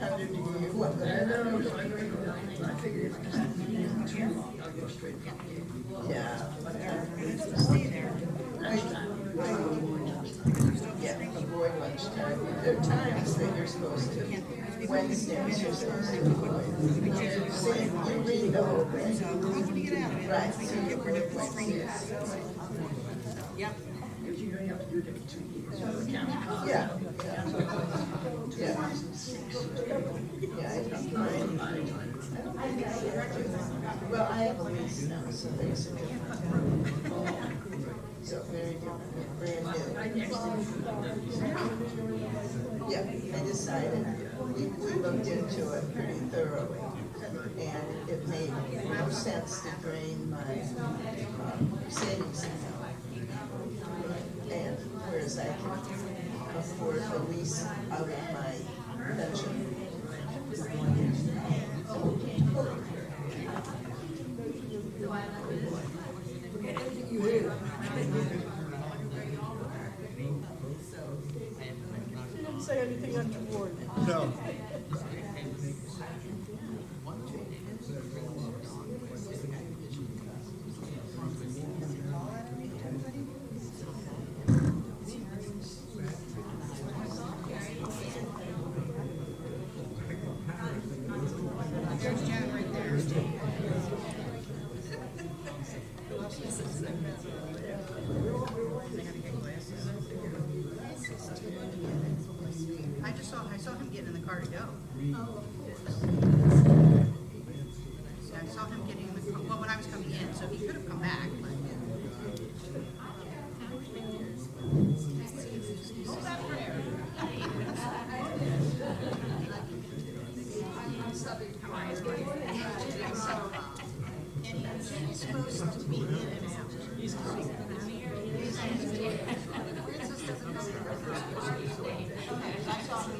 100 to you. I'm I figured if it's too long, I'll go straight from here. Yeah. Yeah, avoid lunchtime. There are times that you're supposed to, Wednesdays you're supposed to avoid. See, you read the whole thing. Right, so you avoid Wednesdays. Yep. Because you're gonna have to do it every 2 years. So the county. Yeah. Yeah. Yeah, I think mine. Well, I have a lease now, so things are different. So very different, brand new. Yeah, I decided, we looked into it pretty thoroughly. And it made no sense to drain my savings account. And whereas I can afford the lease out of my pension. You didn't say anything untoward. No. There's Jan right there. I saw him getting in the car to go. Yeah, I saw him getting in the car, well, when I was coming in, so he could have come back, but. Hold that prayer. And he's supposed to be in and out. He's coming. Princess doesn't know her first. Okay, I saw him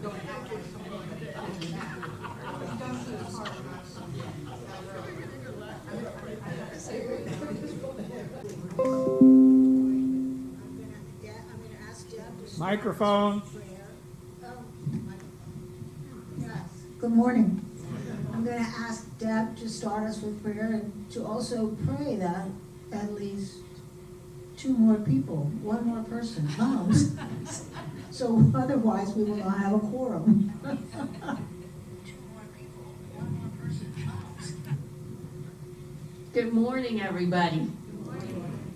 going back. Microphone. Good morning. I'm going to ask Deb to start us with prayer and to also pray that at least 2 more people, 1 more person comes. So otherwise we will not have a quorum. Good morning, everybody.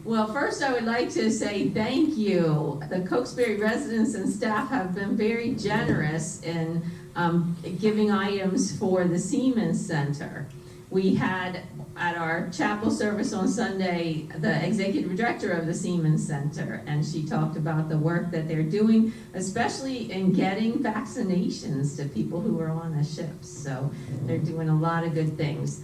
Well, first I would like to say thank you. The Cokesbury residents and staff have been very generous in giving items for the Siemens Center. We had at our chapel service on Sunday the executive director of the Siemens Center, and she talked about the work that they're doing, especially in getting vaccinations to people who are on the ships. So they're doing a lot of good things.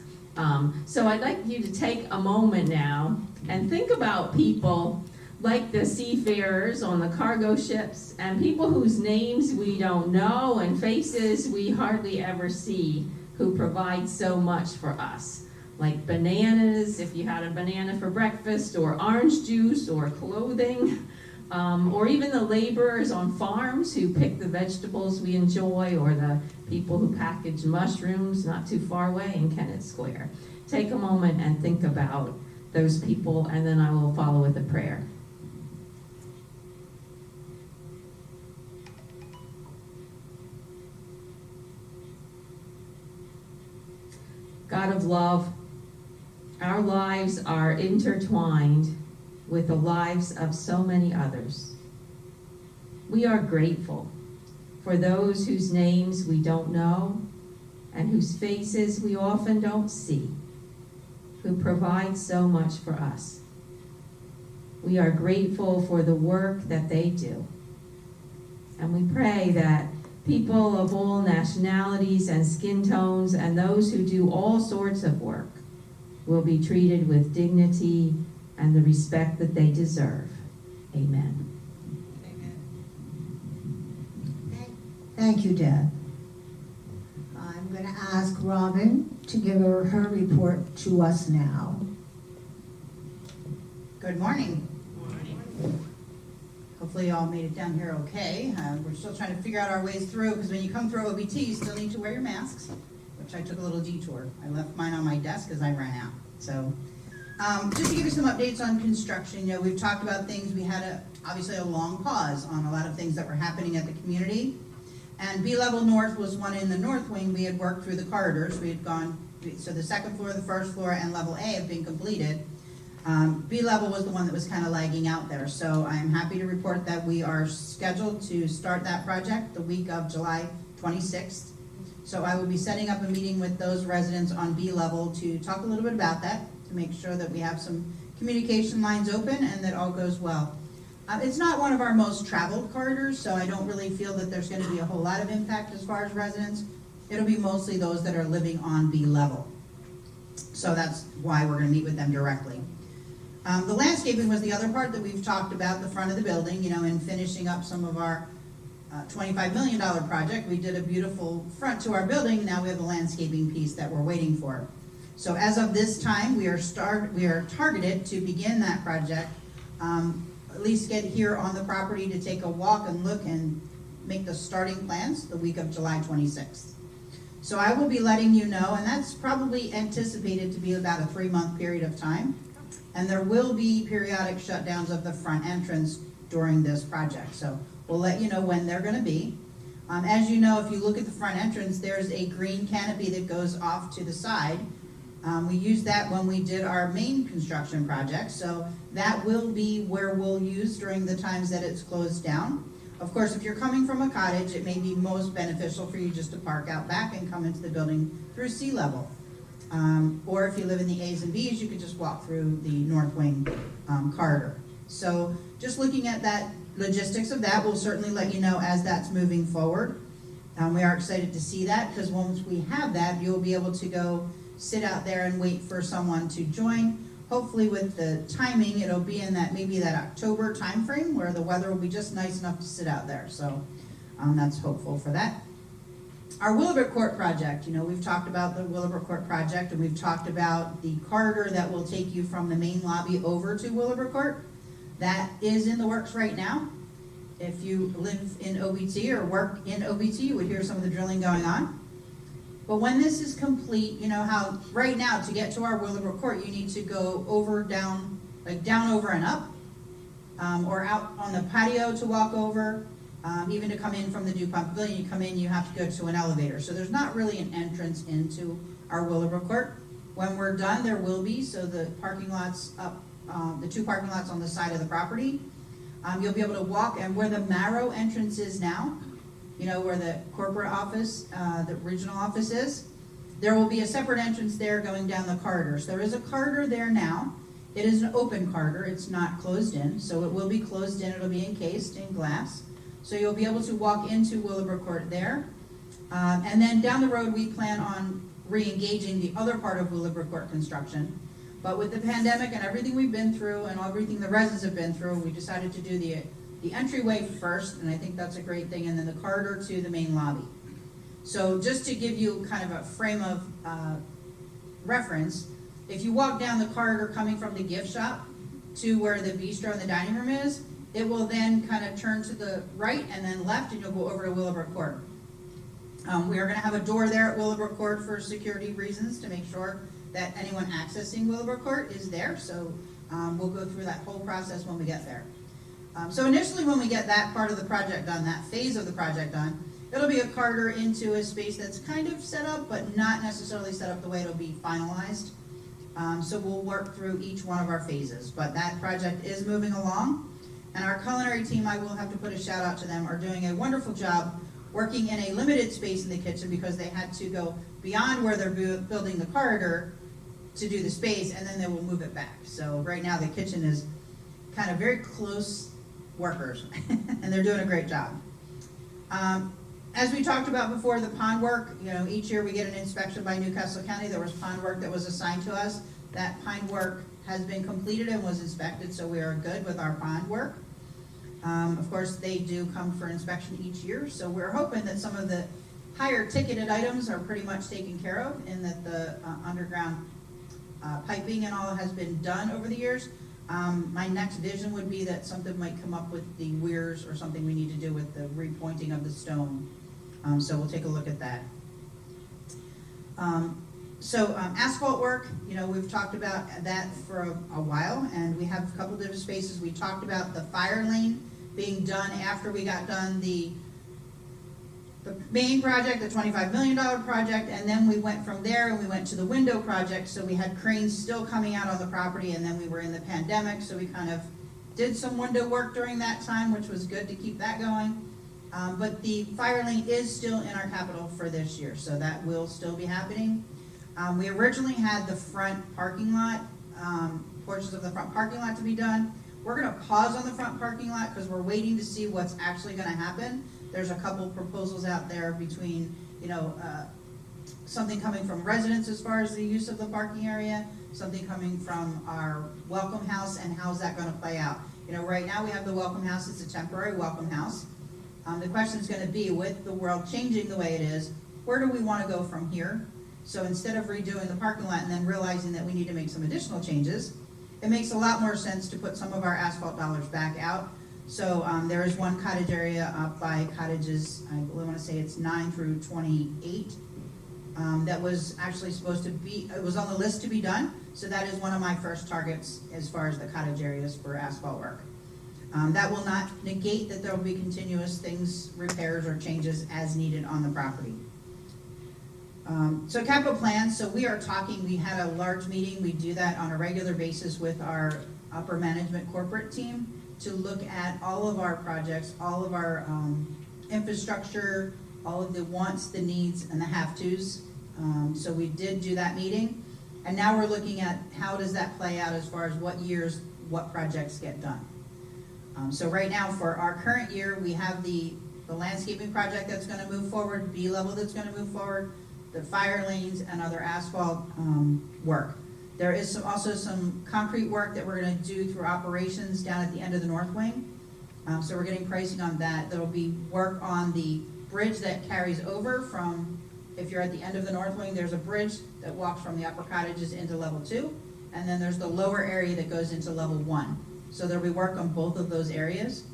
So I'd like you to take a moment now and think about people like the seafarers on the cargo ships and people whose names we don't know and faces we hardly ever see who provide so much for us. Like bananas, if you had a banana for breakfast, or orange juice, or clothing, or even the laborers on farms who pick the vegetables we enjoy, or the people who package mushrooms not too far away in Kennett Square. Take a moment and think about those people, and then I will follow with a prayer. God of love, our lives are intertwined with the lives of so many others. We are grateful for those whose names we don't know and whose faces we often don't see, who provide so much for us. We are grateful for the work that they do. And we pray that people of all nationalities and skin tones and those who do all sorts of work will be treated with dignity and the respect that they deserve. Amen. Thank you, Deb. I'm going to ask Robin to give her report to us now. Good morning. hopefully you all made it down here okay. We're still trying to figure out our ways through, because when you come through OBT, you still need to wear your masks, which I took a little detour. I left mine on my desk because I ran out. So, just to give you some updates on construction, you know, we've talked about things. We had obviously a long pause on a lot of things that were happening at the community. And B-level north was one in the north wing. We had worked through the corridors. We had gone, so the second floor, the first floor, and level A have been completed. B-level was the one that was kind of lagging out there. So I'm happy to report that we are scheduled to start that project the week of July 26th. So I will be setting up a meeting with those residents on B-level to talk a little bit about that, to make sure that we have some communication lines open and that all goes well. It's not one of our most traveled corridors, so I don't really feel that there's going to be a whole lot of impact as far as residents. It'll be mostly those that are living on B-level. So that's why we're going to meet with them directly. The landscaping was the other part that we've talked about, the front of the building, you know, in finishing up some of our $25 million project. We did a beautiful front to our building. Now we have a landscaping piece that we're waiting for. So as of this time, we are targeted to begin that project, at least get here on the property to take a walk and look and make the starting plans the week of July 26th. So I will be letting you know, and that's probably anticipated to be about a 3-month period of time. And there will be periodic shutdowns of the front entrance during this project. So we'll let you know when they're going to be. As you know, if you look at the front entrance, there's a green canopy that goes off to the side. We used that when we did our main construction project, so that will be where we'll use during the times that it's closed down. Of course, if you're coming from a cottage, it may be most beneficial for you just to park out back and come into the building through sea level. Or if you live in the A's and B's, you could just walk through the north wing corridor. So just looking at that logistics of that, we'll certainly let you know as that's moving forward. We are excited to see that, because once we have that, you'll be able to go sit out there and wait for someone to join. Hopefully with the timing, it'll be in that maybe that October time frame where the weather will be just nice enough to sit out there. So that's hopeful for that. Our Willowbrook Court project, you know, we've talked about the Willowbrook Court project, and we've talked about the corridor that will take you from the main lobby over to Willowbrook Court. That is in the works right now. If you live in OBT or work in OBT, you would hear some of the drilling going on. But when this is complete, you know how right now to get to our Willowbrook Court, you need to go over, down, like down, over, and up, or out on the patio to walk over. Even to come in from the DuPont Pavilion, you come in, you have to go to an elevator. So there's not really an entrance into our Willowbrook Court. When we're done, there will be, so the parking lots up, the 2 parking lots on the side of the property, you'll be able to walk, and where the Marrow entrance is now, you know, where the corporate office, the regional office is, there will be a separate entrance there going down the corridor. So there is a corridor there now. It is an open corridor, it's not closed in, so it will be closed in, it'll be encased in glass. So you'll be able to walk into Willowbrook Court there. And then down the road, we plan on re-engaging the other part of Willowbrook Court construction. But with the pandemic and everything we've been through and everything the residents have been through, we decided to do the entryway first, and I think that's a great thing, and then the corridor to the main lobby. So just to give you kind of a frame of reference, if you walk down the corridor coming from the gift shop to where the bistro and the dining room is, it will then kind of turn to the right and then left, and you'll go over to Willowbrook Court. We are going to have a door there at Willowbrook Court for security reasons to make sure that anyone accessing Willowbrook Court is there. So we'll go through that whole process when we get there. So initially when we get that part of the project done, that phase of the project done, it'll be a corridor into a space that's kind of set up, but not necessarily set up the way it'll be finalized. So we'll work through each one of our phases, but that project is moving along. And our culinary team, I will have to put a shout out to them, are doing a wonderful job working in a limited space in the kitchen, because they had to go beyond where they're building the corridor to do the space, and then they will move it back. So right now the kitchen is kind of very close workers, and they're doing a great job. As we talked about before, the pond work, you know, each year we get an inspection by Newcastle County. There was pond work that was assigned to us. That pond work has been completed and was inspected, so we are good with our pond work. Of course, they do come for inspection each year, so we're hoping that some of the higher ticketed items are pretty much taken care of, and that the underground piping and all has been done over the years. My next vision would be that something might come up with the weirs or something we need to do with the repointing of the stone. So we'll take a look at that. Asphalt work, we've talked about that for a while, and we have a couple different spaces. We talked about the fire lane being done after we got done the main project, the $25 million project, and then we went from there and we went to the window project. So we had cranes still coming out on the property, and then we were in the pandemic, so we kind of did some window work during that time, which was good to keep that going. But the fire lane is still in our capital for this year, so that will still be happening. We originally had the front parking lot, portions of the front parking lot to be done. We're gonna pause on the front parking lot because we're waiting to see what's actually gonna happen. There's a couple proposals out there between, something coming from residents as far as the use of the parking area, something coming from our welcome house, and how's that gonna play out. Right now we have the welcome house, it's a temporary welcome house. The question is gonna be, with the world changing the way it is, where do we wanna go from here? So instead of redoing the parking lot and then realizing that we need to make some additional changes, it makes a lot more sense to put some of our asphalt dollars back out. So there is one cottage area up by cottages, I want to say it's 9 through 28, that was actually supposed to be, it was on the list to be done. So that is one of my first targets as far as the cottage areas for asphalt work. That will not negate that there will be continuous things, repairs or changes as needed on the property. So capital plans, so we are talking, we had a large meeting, we do that on a regular basis with our upper management corporate team to look at all of our projects, all of our infrastructure, all of the wants, the needs, and the have-tos. So we did do that meeting, and now we're looking at how does that play out as far as what years, what projects get done. So right now for our current year, we have the landscaping project that's gonna move forward, B-level that's gonna move forward, the fire lanes and other asphalt work. There is also some concrete work that we're gonna do through operations down at the end of the north wing. So we're getting pricing on that. There'll be work on the bridge that carries over from, if you're at the end of the north wing, there's a bridge that walks from the upper cottages into level 2, and then there's the lower area that goes into level 1. So there'll be work on both of those areas.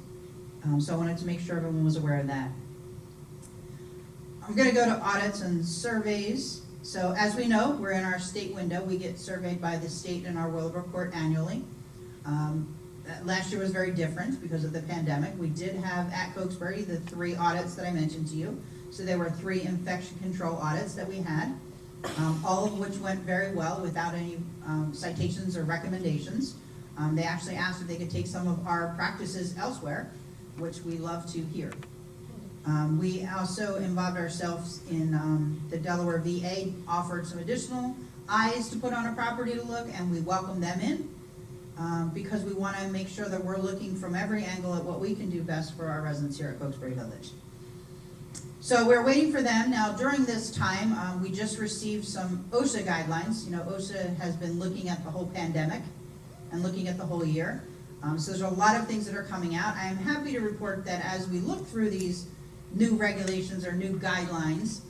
So I wanted to make sure everyone was aware of that. I'm gonna go to audits and surveys. So as we know, we're in our state window. We get surveyed by the state in our World Report annually. Last year was very different because of the pandemic. We did have at Cokesbury the 3 audits that I mentioned to you. So there were 3 infection control audits that we had, all of which went very well without any citations or recommendations. They actually asked if they could take some of our practices elsewhere, which we love to hear. We also involved ourselves in the Delaware VA, offered some additional eyes to put on a property to look, and we welcomed them in because we want to make sure that we're looking from every angle at what we can do best for our residents here at Cokesbury Village. So we're waiting for them. Now during this time, we just received some OSHA guidelines. OSHA has been looking at the whole pandemic and looking at the whole year. So there's a lot of things that are coming out. I am happy to report that as we look through these new regulations or new guidelines,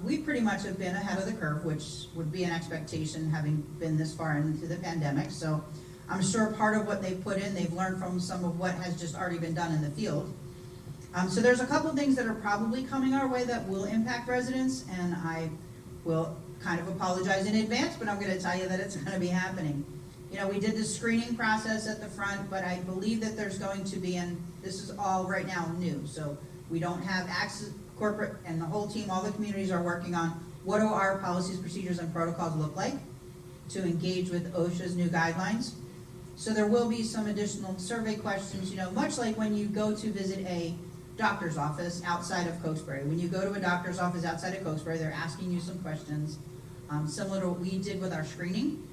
we pretty much have been ahead of the curve, which would be an expectation having been this far into the pandemic. So I'm sure part of what they've put in, they've learned from some of what has just already been done in the field. So there's a couple things that are probably coming our way that will impact residents, and I will kind of apologize in advance, but I'm going to tell you that it's going to be happening. We did the screening process at the front, but I believe that there's going to be, and this is all right now new, so we don't have access, corporate and the whole team, all the communities are working on what do our policies, procedures, and protocols look like to engage with OSHA's new guidelines. So there will be some additional survey questions, much like when you go to visit a doctor's office outside of Cokesbury. When you go to a doctor's office outside of Cokesbury, they're asking you some questions similar to what we did with our screening.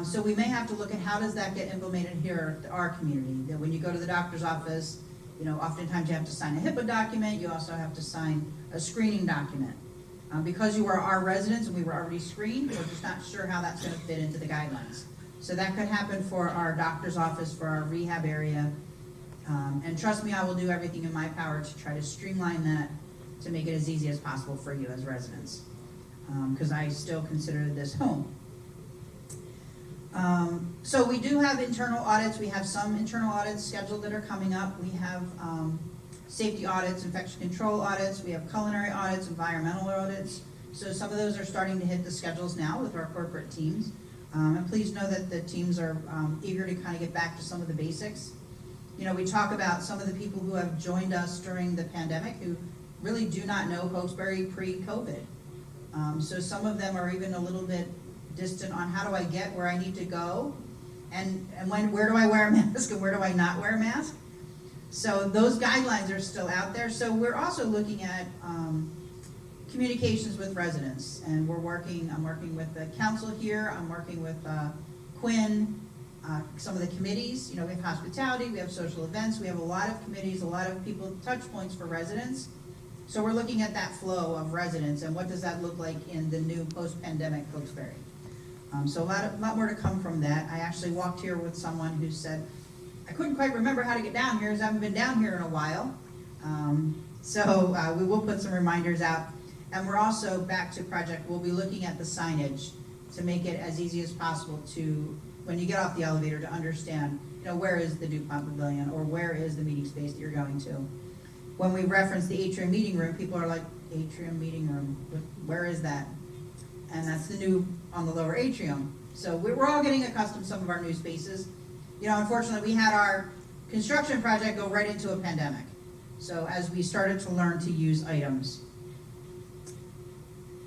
So we may have to look at how does that get implemented here at our community. That when you go to the doctor's office, oftentimes you have to sign a HIPAA document. You also have to sign a screening document. Because you are our residents and we were already screened, we're just not sure how that's going to fit into the guidelines. So that could happen for our doctor's office, for our rehab area. And trust me, I will do everything in my power to try to streamline that to make it as easy as possible for you as residents. Because I still consider this home. So we do have internal audits. We have some internal audits scheduled that are coming up. We have safety audits, infection control audits. We have culinary audits, environmental audits. So some of those are starting to hit the schedules now with our corporate teams. And please know that the teams are eager to kind of get back to some of the basics. You know, we talk about some of the people who have joined us during the pandemic who really do not know Cokesbury pre-COVID. So some of them are even a little bit distant on how do I get where I need to go, and where do I wear a mask and where do I not wear a mask. So those guidelines are still out there. So we're also looking at communications with residents, and I'm working with the council here, I'm working with Quinn, some of the committees. You know, we have hospitality, we have social events, we have a lot of committees, a lot of people, touch points for residents. So we're looking at that flow of residents and what does that look like in the new post-pandemic Cokesbury. So a lot more to come from that. I actually walked here with someone who said, I couldn't quite remember how to get down here as I haven't been down here in a while. So we will put some reminders out. And we're also back to project, we'll be looking at the signage to make it as easy as possible to, when you get off the elevator, to understand, you know, where is the DuPont Pavilion or where is the meeting space that you're going to. When we reference the atrium meeting room, people are like, atrium meeting room, where is that? And that's the new on the lower atrium. So we're all getting accustomed to some of our new spaces. You know, unfortunately, we had our construction project go right into a pandemic. So as we started to learn to use items.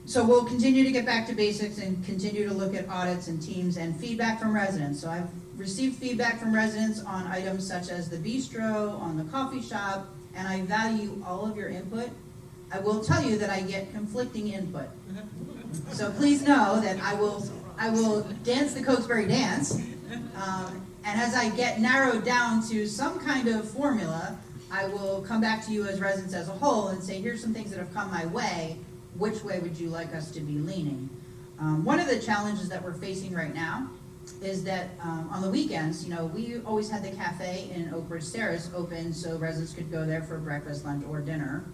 So we'll continue to get back to basics and continue to look at audits and teams and feedback from residents. So I've received feedback from residents on items such as the bistro, on the coffee shop, and I value all of your input. I will tell you that I get conflicting input. So please know that I will dance the Cokesbury dance. And as I get narrowed down to some kind of formula, I will come back to you as residents as a whole and say, here's some things that have come my way. Which way would you like us to be leaning? One of the challenges that we're facing right now is that on the weekends, you know, we always had the cafe in Oak Ridge Terrace open so residents could go there for breakfast, lunch, or dinner.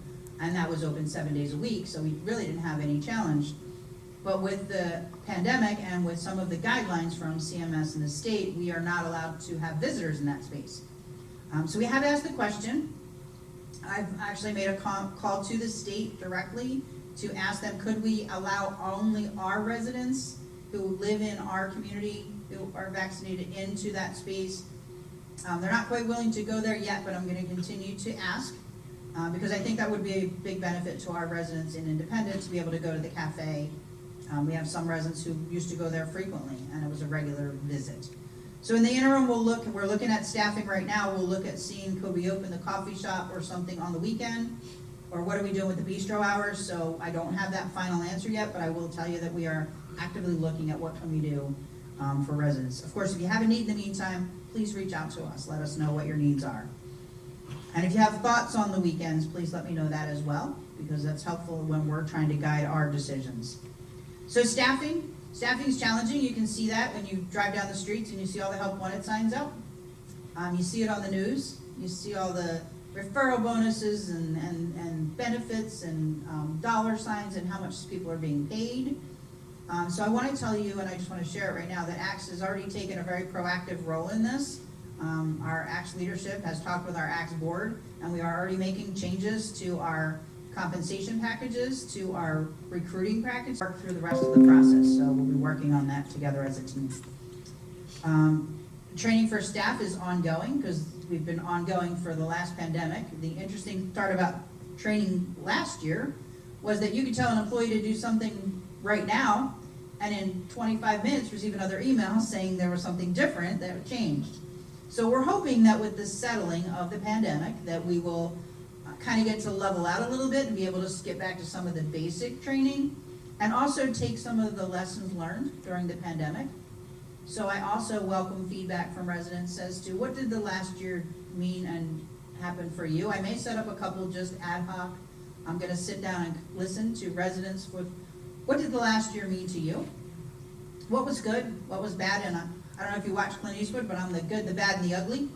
And that was open 7 days a week, so we really didn't have any challenge. But with the pandemic and with some of the guidelines from CMS and the state, we are not allowed to have visitors in that space. So we have asked the question. I've actually made a call to the state directly to ask them, could we allow only our residents who live in our community, who are vaccinated, into that space? They're not quite willing to go there yet, but I'm going to continue to ask because I think that would be a big benefit to our residents in Independence to be able to go to the cafe. We have some residents who used to go there frequently, and it was a regular visit. So in the interim, we're looking at staffing right now. We'll look at seeing, could we open the coffee shop or something on the weekend? Or what are we doing with the bistro hours? So I don't have that final answer yet, but I will tell you that we are actively looking at what can we do for residents. Of course, if you have a need in the meantime, please reach out to us. Let us know what your needs are. And if you have thoughts on the weekends, please let me know that as well, because that's helpful when we're trying to guide our decisions. So staffing is challenging. You can see that when you drive down the streets and you see all the help wanted signs out. You see it on the news. You see all the referral bonuses and benefits and dollar signs and how much people are being paid. So I want to tell you, and I just want to share it right now, that ACTS has already taken a very proactive role in this. Our ACTS leadership has talked with our ACTS board, and we are already making changes to our compensation packages, to our recruiting package, work through the rest of the process. So we'll be working on that together as a team. Training for staff is ongoing because we've been ongoing for the last pandemic. The interesting part about training last year was that you could tell an employee to do something right now, and in 25 minutes receive another email saying there was something different that changed. So we're hoping that with the settling of the pandemic that we will kind of get to level out a little bit and be able to skip back to some of the basic training and also take some of the lessons learned during the pandemic. So I also welcome feedback from residents as to what did the last year mean and happen for you. I may set up a couple just ad hoc. I'm going to sit down and listen to residents with what did the last year mean to you? What was good? What was bad? And I don't know if you watch Clint Eastwood, but I'm the good, the bad, and the ugly.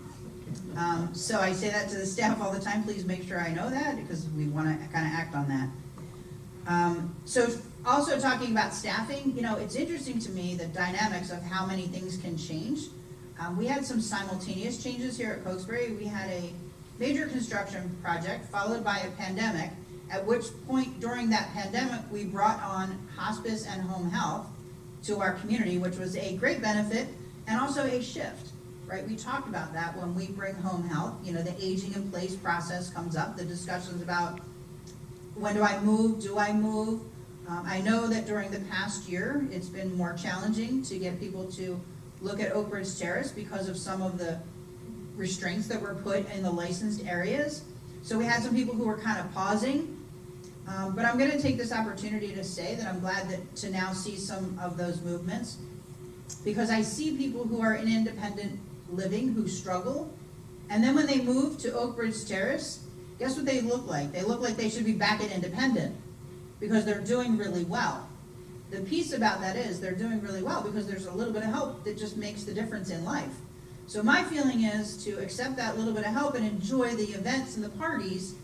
So I say that to the staff all the time. Please make sure I know that because we want to kind of act on that. So also talking about staffing, it's interesting to me the dynamics of how many things can change. We had some simultaneous changes here at Cokesbury. We had a major construction project followed by a pandemic, at which point during that pandemic we brought on hospice and home health to our community, which was a great benefit and also a shift, right? We talked about that when we bring home health, the aging in place process comes up, the discussions about when do I move, I know that during the past year, it's been more challenging to get people to look at Oak Ridge Terrace because of some of the restraints that were put in the licensed areas. So we had some people who were kind of pausing, but I'm gonna take this opportunity to say that I'm glad to now see some of those movements, because I see people who are in independent living who struggle, and then when they move to Oak Ridge Terrace, guess what they look like? They look like they should be back at independent, because they're doing really well. The piece about that is they're doing really well because there's a little bit of help that just makes the difference in life. So my feeling is to accept that little bit of help and enjoy the events and the parties,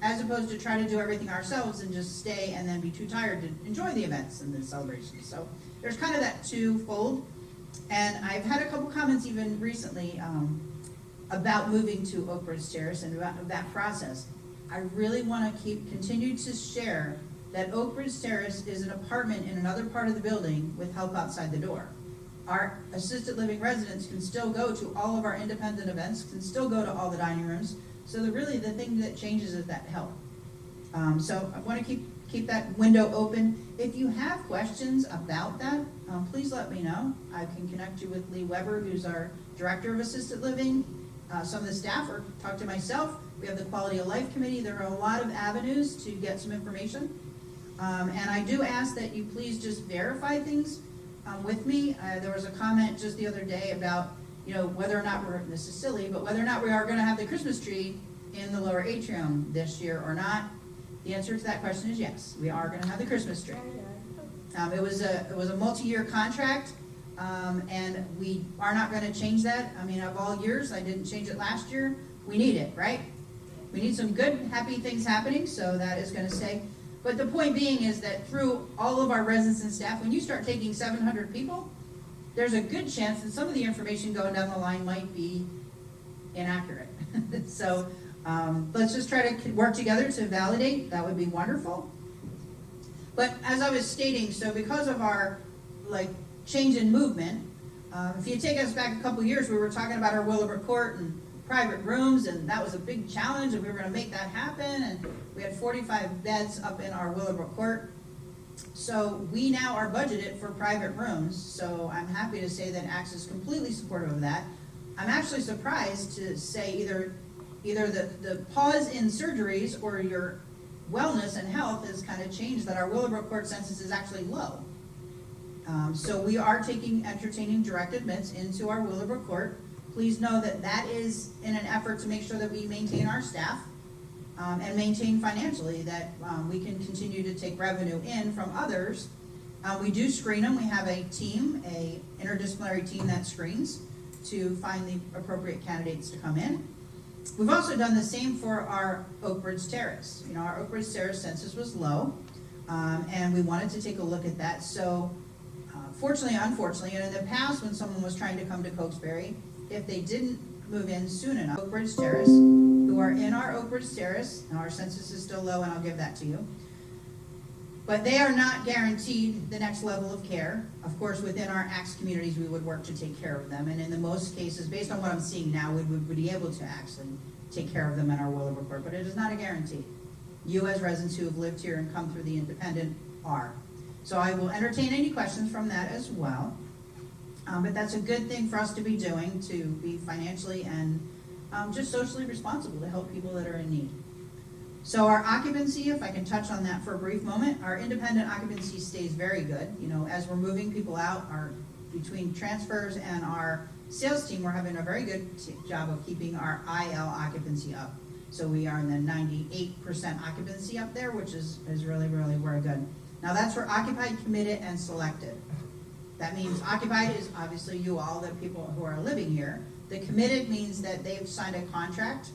as opposed to try to do everything ourselves and just stay and then be too tired to enjoy the events and the celebrations. So there's kind of that twofold. And I've had a couple comments even recently about moving to Oak Ridge Terrace and about that process. I really want to continue to share that Oak Ridge Terrace is an apartment in another part of the building with help outside the door. Our assisted living residents can still go to all of our independent events, can still go to all the dining rooms. So the thing that changes is that help. So I want to keep that window open. If you have questions about that, please let me know. I can connect you with Lee Weber, who's our Director of Assisted Living. Some of the staff, or talk to myself. We have the Quality of Life Committee. There are a lot of avenues to get some information. And I do ask that you please just verify things with me. There was a comment just the other day about, whether or not this is silly, but whether or not we are going to have the Christmas tree in the lower atrium this year or not. The answer to that question is yes, we are going to have the Christmas tree. It was a multi-year contract, and we are not going to change that. I mean, of all years, I didn't change it last year. We need it, right? We need some good, happy things happening, so that is going to stay. But the point being is that through all of our residents and staff, when you start taking 700 people, there's a good chance that some of the information going down the line might be inaccurate. So let's just try to work together to validate. That would be wonderful. But as I was stating, so because of our change in movement, if you take us back a couple years, we were talking about our Willowbrook Court and private rooms, and that was a big challenge, and we were going to make that happen, and we had 45 beds up in our Willowbrook Court. So we now are budgeted for private rooms, so I'm happy to say that ACTS is completely supportive of that. I'm actually surprised to say either the pause in surgeries or your wellness and health has kind of changed, that our Willowbrook Court census is actually low. So we are entertaining direct admits into our Willowbrook Court. Please know that that is in an effort to make sure that we maintain our staff and maintain financially, that we can continue to take revenue in from others. We do screen them. We have a team, a interdisciplinary team that screens to find the appropriate candidates to come in. We've also done the same for our Oak Ridge Terrace. Our Oak Ridge Terrace census was low, and we wanted to take a look at that. So fortunately, unfortunately, and in the past when someone was trying to come to Cokesbury, if they didn't move in soon enough, Oak Ridge Terrace, who are in our Oak Ridge Terrace, and our census is still low, and I'll give that to you, but they are not guaranteed the next level of care. Of course, within our ACTS communities, we would work to take care of them, and in the most cases, based on what I'm seeing now, we would be able to actually take care of them in our Willowbrook Court, but it is not a guarantee. You as residents who have lived here and come through the independent are. So I will entertain any questions from that as well. But that's a good thing for us to be doing, to be financially and just socially responsible to help people that are in need. So our occupancy, if I can touch on that for a brief moment, our independent occupancy stays very good. As we're moving people out, between transfers and our sales team, we're having a very good job of keeping our IL occupancy up. So we are in the 98% occupancy up there, which is really, really very good. Now that's for occupied, committed, and selected. That means occupied is obviously you all, the people who are living here. The committed means that they've signed a contract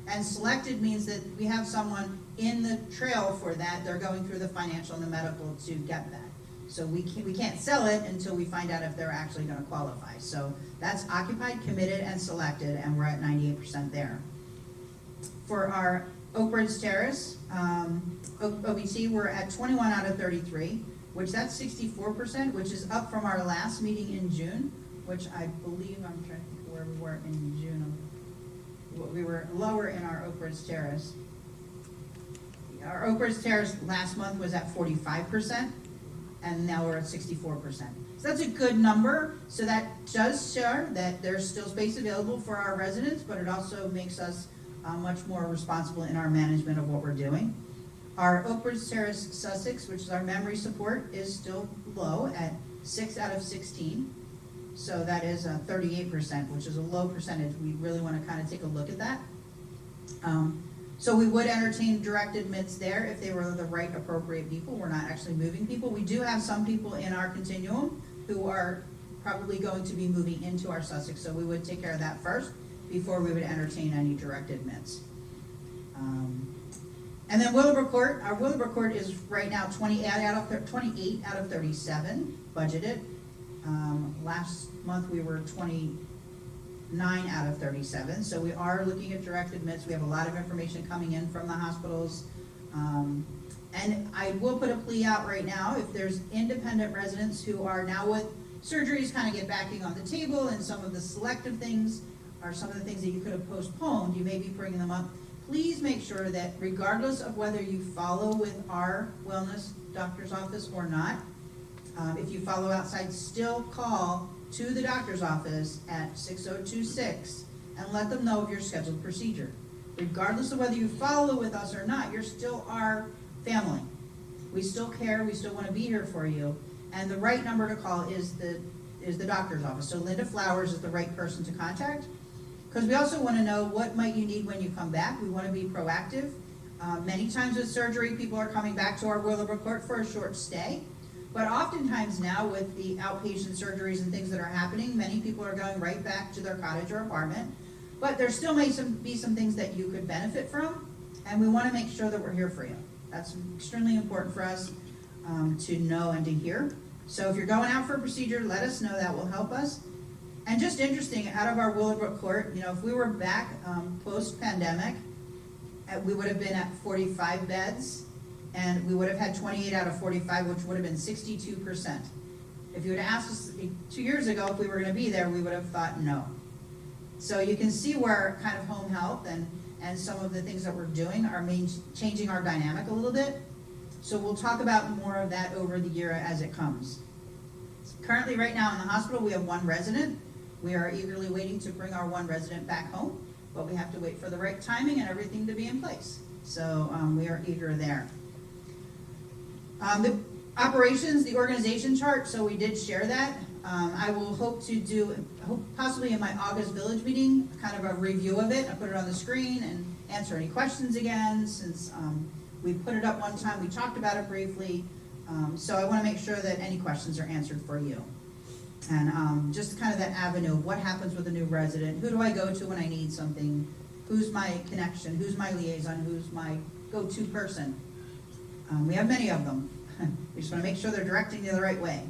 And selected means that we have someone in the trail for that. They're going through the financial and the medical to get that. So we can't sell it until we find out if they're actually going to qualify. So that's occupied, committed, and selected, and we're at 98% there. For our Oak Ridge Terrace, OBT, we're at 21 out of 33, which that's 64%, which is up from our last meeting in June, which I believe, I'm trying to think where we were in June. We were lower in our Oak Ridge Terrace. Our Oak Ridge Terrace last month was at 45%, and now we're at 64%. So that's a good number. So that does show that there's still space available for our residents, but it also makes us much more responsible in our management of what we're doing. Our Oak Ridge Terrace Sussex, which is our memory support, is still low at 6 out of 16. So that is 38%, which is a low percentage. We really want to kind of take a look at that. So we would entertain direct admits there if they were the right appropriate people. We're not actually moving people. We do have some people in our continuum who are probably going to be moving into our Sussex, so we would take care of that first before we would entertain any direct admits. And then Willowbrook Court. Our Willowbrook Court is right now 28 out of 37 budgeted. Last month we were 29 out of 37, so we are looking at direct admits. We have a lot of information coming in from the hospitals. And I will put a plea out right now. If there's independent residents who are now with surgeries kind of get backing on the table, and some of the selective things are some of the things that you could have postponed, you may be bringing them up. Please make sure that regardless of whether you follow with our wellness doctor's office or not, if you follow outside, still call to the doctor's office at 6026 and let them know of your scheduled procedure. Regardless of whether you follow with us or not, you're still our family. We still care, we still want to be here for you. And the right number to call is the doctor's office. So Linda Flowers is the right person to contact, because we also want to know what might you need when you come back. We want to be proactive. Many times with surgery, people are coming back to our Willowbrook Court for a short stay. But oftentimes now with the outpatient surgeries and things that are happening, many people are going right back to their cottage or apartment. But there still may be some things that you could benefit from, and we want to make sure that we're here for you. That's extremely important for us to know and to hear. So if you're going out for a procedure, let us know. That will help us. And just interesting, out of our Willowbrook Court, you know, if we were back post-pandemic, we would have been at 45 beds. And we would have had 28 out of 45, which would have been 62%. If you would have asked us 2 years ago if we were going to be there, we would have thought no. So you can see where kind of home health and some of the things that we're doing are changing our dynamic a little bit. So we'll talk about more of that over the year as it comes. Currently, right now in the hospital, we have 1 resident. We are eagerly waiting to bring our 1 resident back home, but we have to wait for the right timing and everything to be in place. So we are eager there. The operations, the organization chart, so we did share that. I will hope to do, possibly in my August village meeting, kind of a review of it. I put it on the screen and answer any questions again, since we put it up one time, we talked about it briefly. So I want to make sure that any questions are answered for you. And just kind of that avenue of what happens with a new resident, who do I go to when I need something, who's my connection, who's my liaison, who's my go-to person. We have many of them. We just want to make sure they're directing you the right way.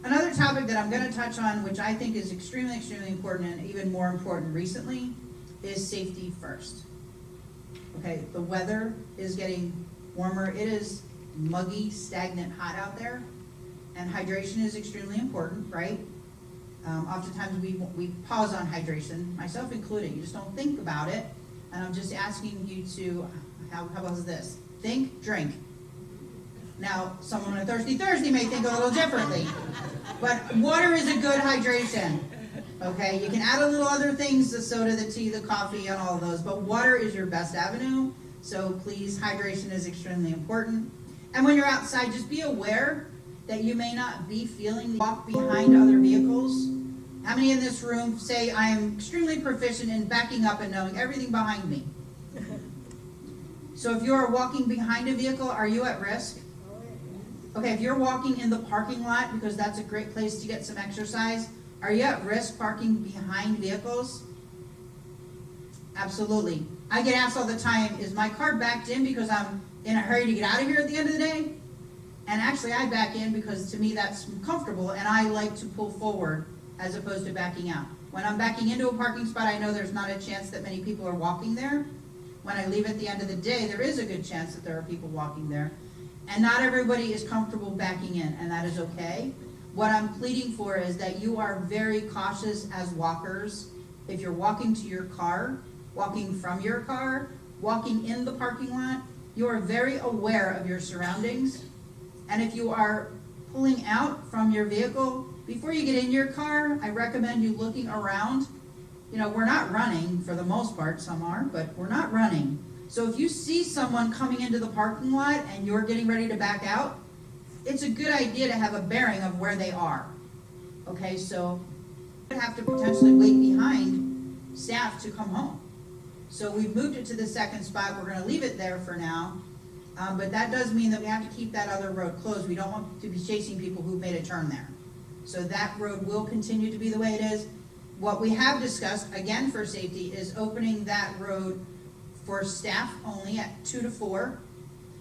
Another topic that I'm going to touch on, which I think is extremely, extremely important, and even more important recently, is safety first. Okay, the weather is getting warmer. It is muggy, stagnant, hot out there, and hydration is extremely important, right? Oftentimes we pause on hydration, myself included. You just don't think about it, and I'm just asking you to, how about this? Think, drink. Now, someone on a Thirsty Thursday may think a little differently, but water is a good hydration, okay? You can add a little other things, the soda, the tea, the coffee, and all of those, but water is your best avenue, so please, hydration is extremely important. And when you're outside, just be aware that you may not be feeling the walk behind other vehicles. How many in this room say, I am extremely proficient in backing up and knowing everything behind me? So if you are walking behind a vehicle, are you at risk? Okay, if you're walking in the parking lot, because that's a great place to get some exercise, are you at risk parking behind vehicles? Absolutely. I get asked all the time, is my car backed in because I'm in a hurry to get out of here at the end of the day? And actually I back in because to me that's comfortable and I like to pull forward as opposed to backing out. When I'm backing into a parking spot, I know there's not a chance that many people are walking there. When I leave at the end of the day, there is a good chance that there are people walking there. And not everybody is comfortable backing in, and that is okay. What I'm pleading for is that you are very cautious as walkers. If you're walking to your car, walking from your car, walking in the parking lot, you are very aware of your surroundings. And if you are pulling out from your vehicle, before you get in your car, I recommend you looking around. You know, we're not running for the most part, some are, but we're not running. So if you see someone coming into the parking lot and you're getting ready to back out, it's a good idea to have a bearing of where they are. Okay, so you have to potentially wait behind staff to come home. So we've moved it to the second spot. We're going to leave it there for now. But that does mean that we have to keep that other road closed. We don't want to be chasing people who've made a turn there. So that road will continue to be the way it is. What we have discussed, again for safety, is opening that road for staff only at 2 to 4,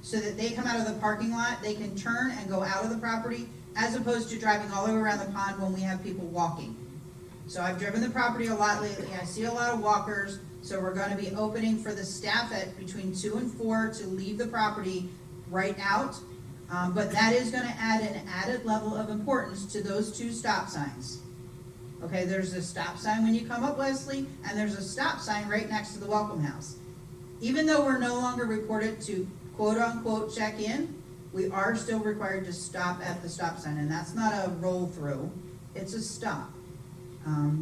so that they come out of the parking lot, they can turn and go out of the property, as opposed to driving all the way around the pond when we have people walking. So I've driven the property a lot lately. I see a lot of walkers. So we're going to be opening for the staff at between 2 and 4 to leave the property right out. But that is going to add an added level of importance to those 2 stop signs. Okay, there's a stop sign when you come up Leslie, and there's a stop sign right next to the welcome house. Even though we're no longer reported to quote-unquote check in, we are still required to stop at the stop sign, and that's not a roll-through. It's a stop.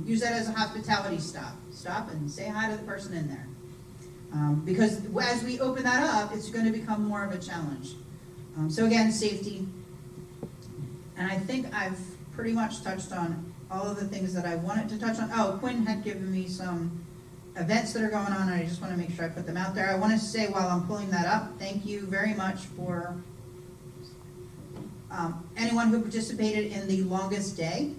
Use that as a hospitality stop. Stop and say hi to the person in there. Because as we open that up, it's going to become more of a challenge. So again, safety. And I think I've pretty much touched on all of the things that I wanted to touch on. Oh, Quinn had given me some events that are going on, and I just want to make sure I put them out there. I want to say while I'm pulling that up, thank you very much for anyone who participated in the longest day,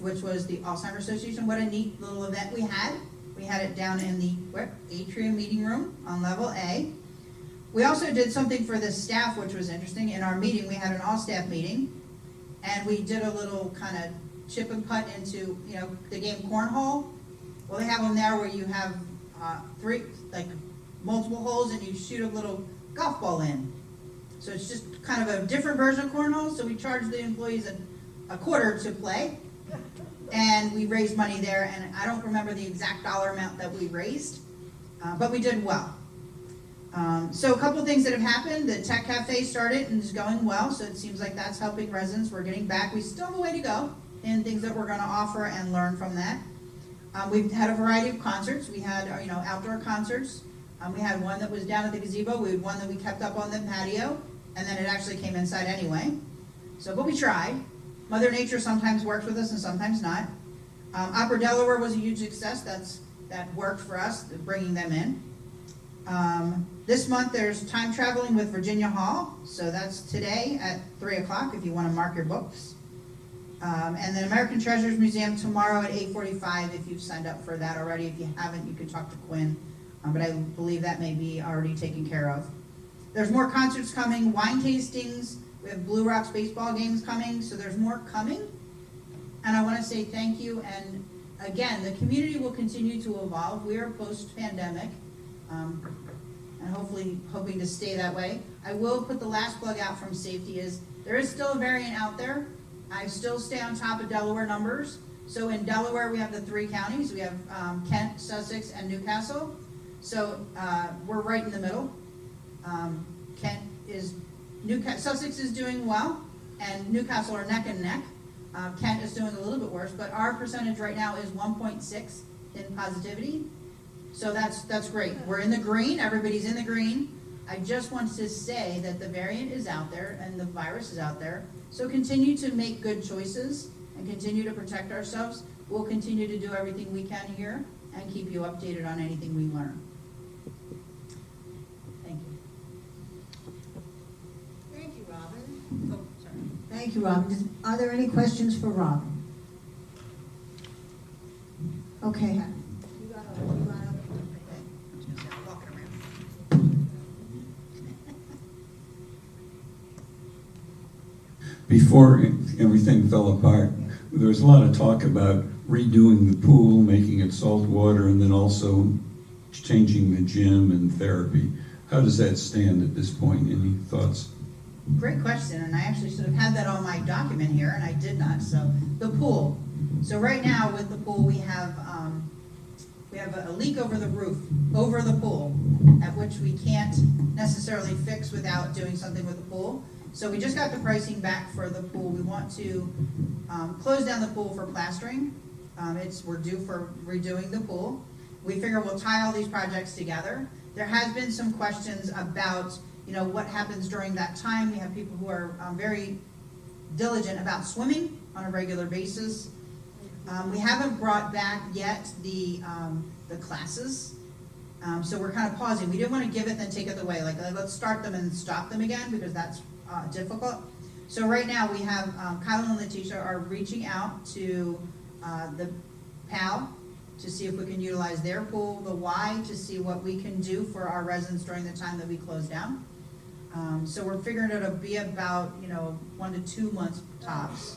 which was the Alzheimer's Association. What a neat little event we had. We had it down in the atrium meeting room on level A. We also did something for the staff, which was interesting. In our meeting, we had an all-staff meeting, and we did a little kind of chip and putt into, you know, the game cornhole. Well, they have them there where you have 3, like multiple holes, and you shoot a little golf ball in. So it's just kind of a different version of cornhole. So we charged the employees a quarter to play. And we raised money there, and I don't remember the exact dollar amount that we raised, but we did well. So a couple things that have happened. The Tech Cafe started and is going well, so it seems like that's helping residents. We're getting back. We still have a way to go in things that we're going to offer and learn from that. We've had a variety of concerts. We had outdoor concerts. We had one that was down at the gazebo. We had one that we kept up on the patio, and then it actually came inside anyway. So, but we tried. Mother Nature sometimes works with us and sometimes not. Opera Delaware was a huge success. That worked for us, bringing them in. This month there's time traveling with Virginia Hall, so that's today at 3 o'clock if you want to mark your books. And then American Treasures Museum tomorrow at 8:45 if you've signed up for that already. If you haven't, you can talk to Quinn, but I believe that may be already taken care of. There's more concerts coming, wine tastings. We have Blue Rocks baseball games coming, so there's more coming. And I want to say thank you. And again, the community will continue to evolve. We are post-pandemic, and hopefully hoping to stay that way. I will put the last plug out from safety is there is still a variant out there. I still stay on top of Delaware numbers. So in Delaware, we have the 3 counties. We have Kent, Sussex, and Newcastle. So we're right in the middle. Sussex is doing well, and Newcastle are neck and neck. Kent is doing a little bit worse, but our percentage right now is 1.6 in positivity. So that's great. We're in the green. Everybody's in the green. I just want to say that the variant is out there and the virus is out there. So continue to make good choices and continue to protect ourselves. We'll continue to do everything we can here and keep you updated on anything we learn. Thank you. Thank you, Robin. Oh, sorry. Thank you, Robin. Are there any questions for Robin? Okay. You got a before everything fell apart, there was a lot of talk about redoing the pool, making it salt water, and then also changing the gym and therapy. How does that stand at this point? Any thoughts? Great question, and I actually should have had that on my document here, and I did not. So the pool. So right now with the pool, we have a leak over the roof, over the pool, at which we can't necessarily fix without doing something with the pool. So we just got the pricing back for the pool. We want to close down the pool for plastering. We're due for redoing the pool. We figure we'll tie all these projects together. There has been some questions about, what happens during that time. We have people who are very diligent about swimming on a regular basis. We haven't brought back yet the classes. So we're kind of pausing. We didn't want to give it then take it away. Like, let's start them and stop them again, because that's difficult. So right now we have Kyle and Letitia are reaching out to the PAL to see if we can utilize their pool, the Y to see what we can do for our residents during the time that we close down. So we're figuring it'll be about 1 to 2 months tops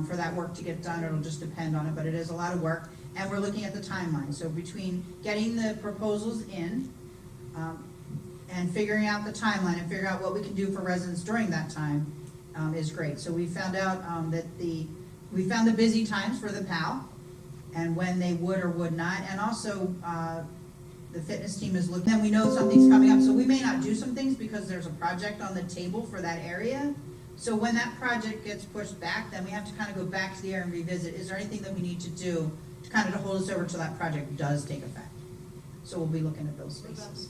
for that work to get done. It'll just depend on it, but it is a lot of work. And we're looking at the timeline. So between getting the proposals in and figuring out the timeline and figuring out what we can do for residents during that time is great. So we found out that we found the busy times for the PAL and when they would or would not. And also the fitness team is looking, and we know something's coming up. So we may not do some things because there's a project on the table for that area. So when that project gets pushed back, then we have to kind of go back to the area and revisit. Is there anything that we need to do to kind of hold us over till that project does take effect? So we'll be looking at those spaces.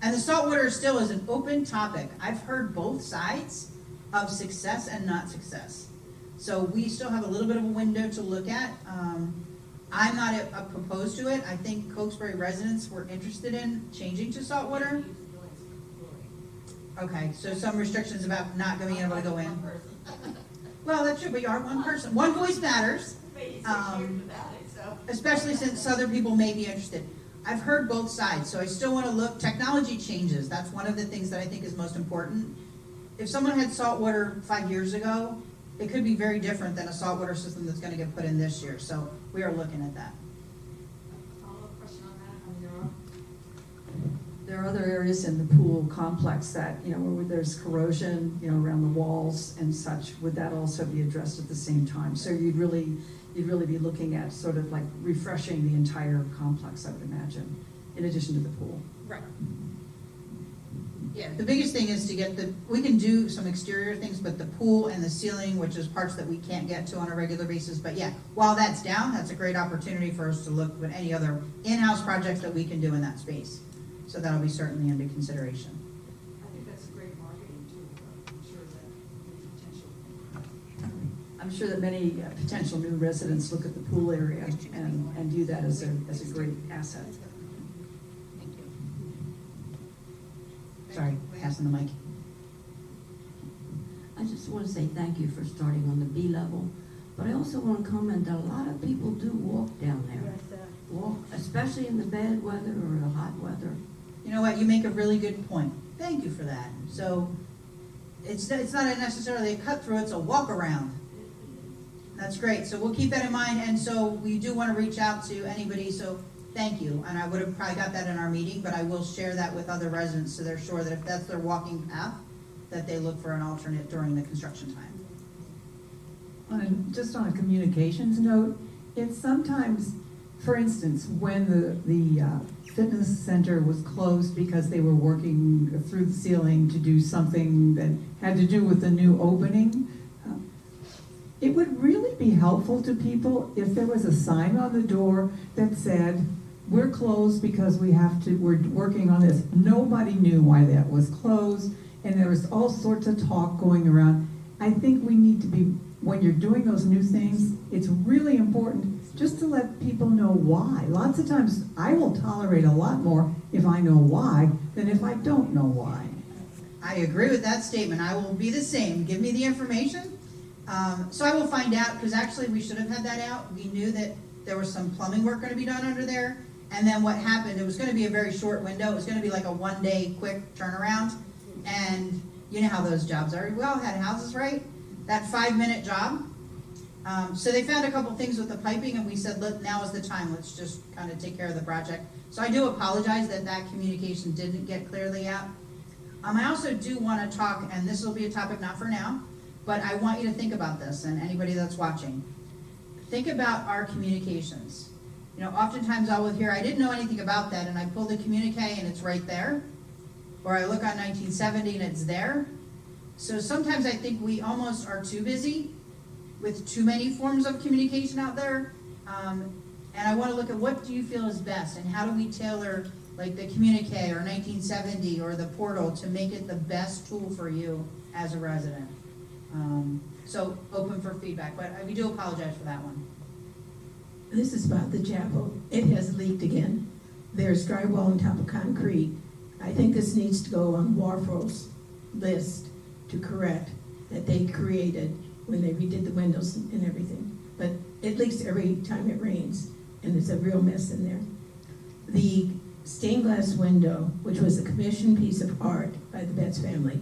And the saltwater still is an open topic. I've heard both sides of success and not success. So we still have a little bit of a window to look at. I'm not opposed to it. I think Cokesbury residents were interested in changing to saltwater. Okay, so some restrictions about not being able to go in. Well, that's true, but you are one person. One voice matters, especially since other people may be interested. I've heard both sides, so I still want to look. Technology changes. That's one of the things that I think is most important. If someone had saltwater 5 years ago, it could be very different than a saltwater system that's going to get put in this year. So we are looking at that. Follow-up question on that. There are other areas in the pool complex that, where there's corrosion, around the walls and such. Would that also be addressed at the same time? So you'd really be looking at sort of like refreshing the entire complex, I would imagine, in addition to the pool. Right. Yeah, the biggest thing is to get we can do some exterior things, but the pool and the ceiling, which is parts that we can't get to on a regular basis. But yeah, while that's down, that's a great opportunity for us to look at any other in-house projects that we can do in that space. So that'll be certainly under consideration. I think that's a great marketing tool. I'm sure that many potential new residents look at the pool area and view that as a great asset. Thank you. Sorry, passing the mic. I just want to say thank you for starting on the B level, but I also want to comment that a lot of people do walk down there. Walk, especially in the bad weather or the hot weather. You know what, you make a really good point. Thank you for that. So it's not necessarily a cut through, it's a walk around. That's great. So we'll keep that in mind. And so we do want to reach out to anybody. So thank you. And I would have probably got that in our meeting, but I will share that with other residents so they're sure that if that's their walking path, that they look for an alternate during the construction time. Just on a communications note, it's sometimes, for instance, when the fitness center was closed because they were working through the ceiling to do something that had to do with the new opening, it would really be helpful to people if there was a sign on the door that said, we're closed because we're working on this. Nobody knew why that was closed, and there was all sorts of talk going around. I think we need to be, when you're doing those new things, it's really important just to let people know why. Lots of times I will tolerate a lot more if I know why than if I don't know why. I agree with that statement. I will be the same. Give me the information. So I will find out, because actually we should have had that out. We knew that there was some plumbing work going to be done under there. And then what happened, it was going to be a very short window. It was going to be like a one-day quick turnaround. And You know how those jobs are. We all had houses, right? That 5-minute job. So they found a couple things with the piping, and we said, look, now is the time. Let's just kind of take care of the project. So I do apologize that that communication didn't get clearly out. I also do want to talk, and this will be a topic not for now, but I want you to think about this, and anybody that's watching. Think about our communications. You know, oftentimes I will hear, I didn't know anything about that, and I pull the communique and it's right there. Or I look on 1970 and it's there. So sometimes I think we almost are too busy with too many forms of communication out there. And I want to look at what do you feel is best, and how do we tailor like the communique or 1970 or the portal to make it the best tool for you as a resident. So open for feedback, but we do apologize for that one. This is about the chapel. It has leaked again. There's drywall on top of concrete. I think this needs to go on Warfro's list to correct that they created when they redid the windows and everything. But it leaks every time it rains, and it's a real mess in there. The stained glass window, which was a commissioned piece of art by the Betts family,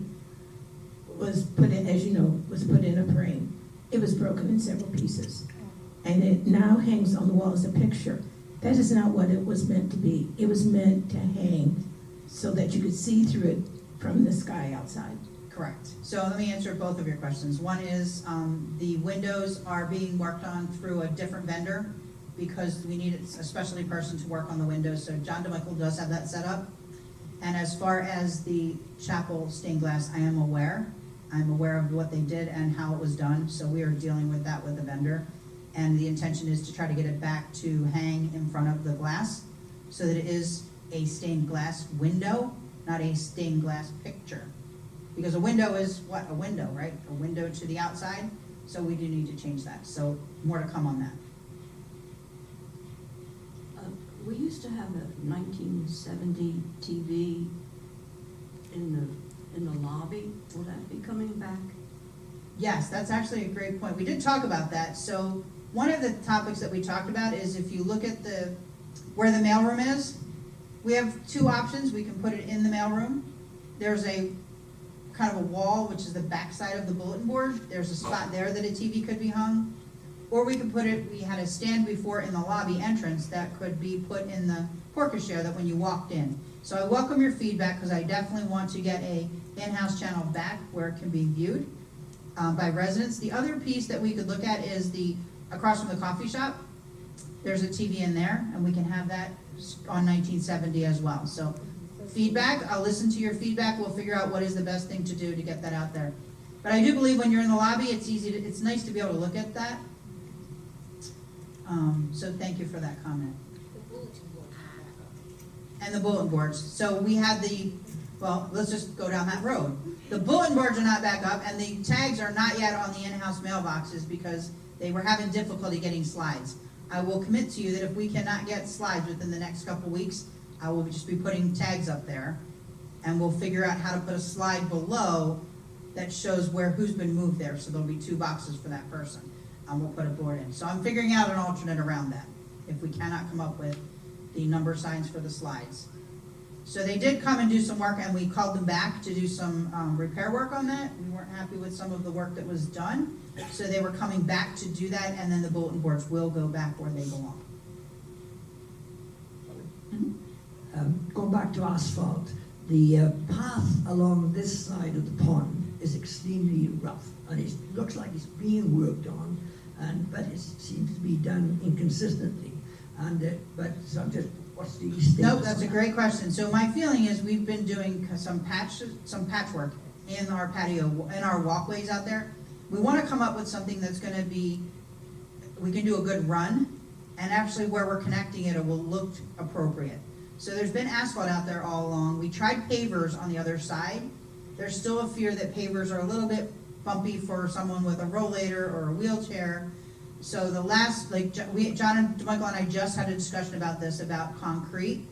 was put in, as you know, was put in a frame. It was broken in several pieces. And it now hangs on the wall as a picture. That is not what it was meant to be. It was meant to hang so that you could see through it from the sky outside. Correct. So let me answer both of your questions. One is the windows are being worked on through a different vendor because we need a specialty person to work on the windows. So John DeMichael does have that set up. And as far as the chapel stained glass, I am aware. I'm aware of what they did and how it was done. So we are dealing with that with the vendor. And the intention is to try to get it back to hang in front of the glass so that it is a stained glass window, not a stained glass picture. Because a window is what? A window, right? A window to the outside. So we do need to change that. So more to come on that. We used to have a 1970 TV in the lobby. Will that be coming back? Yes, that's actually a great point. We did talk about that. So one of the topics that we talked about is if you look at where the mailroom is, we have two options. We can put it in the mailroom. There's a kind of a wall, which is the back side of the bulletin board. There's a spot there that a TV could be hung. Or we could put it, we had a stand before in the lobby entrance that could be put in the portico that when you walked in. So I welcome your feedback because I definitely want to get a in-house channel back where it can be viewed by residents. The other piece that we could look at is across from the coffee shop. There's a TV in there, and we can have that on 1970 as well. So feedback, I'll listen to your feedback. We'll figure out what is the best thing to do to get that out there. But I do believe when you're in the lobby, it's nice to be able to look at that. So thank you for that comment. And the bulletin boards. So we had well, let's just go down that road. The bulletin boards are not back up, and the tags are not yet on the in-house mailboxes because they were having difficulty getting slides. I will commit to you that if we cannot get slides within the next couple weeks, I will just be putting tags up there, and we'll figure out how to put a slide below that shows who's been moved there. So there'll be 2 boxes for that person. We'll put a board in. So I'm figuring out an alternate around that if we cannot come up with the number signs for the slides. So they did come and do some work, and we called them back to do some repair work on that. We weren't happy with some of the work that was done. So they were coming back to do that, and then the bulletin boards will go back where they belong. Going back to asphalt, the path along this side of the pond is extremely rough, and it looks like it's being worked on, but it seems to be done inconsistently. What's the status? Nope, that's a great question. So my feeling is we've been doing some patchwork in our patio, in our walkways out there. We want to come up with something that's going to be, we can do a good run, and actually where we're connecting it will look appropriate. So there's been asphalt out there all along. We tried pavers on the other side. There's still a fear that pavers are a little bit bumpy for someone with a rollator or a wheelchair. So John and DeMichael and I just had a discussion about this, about concrete,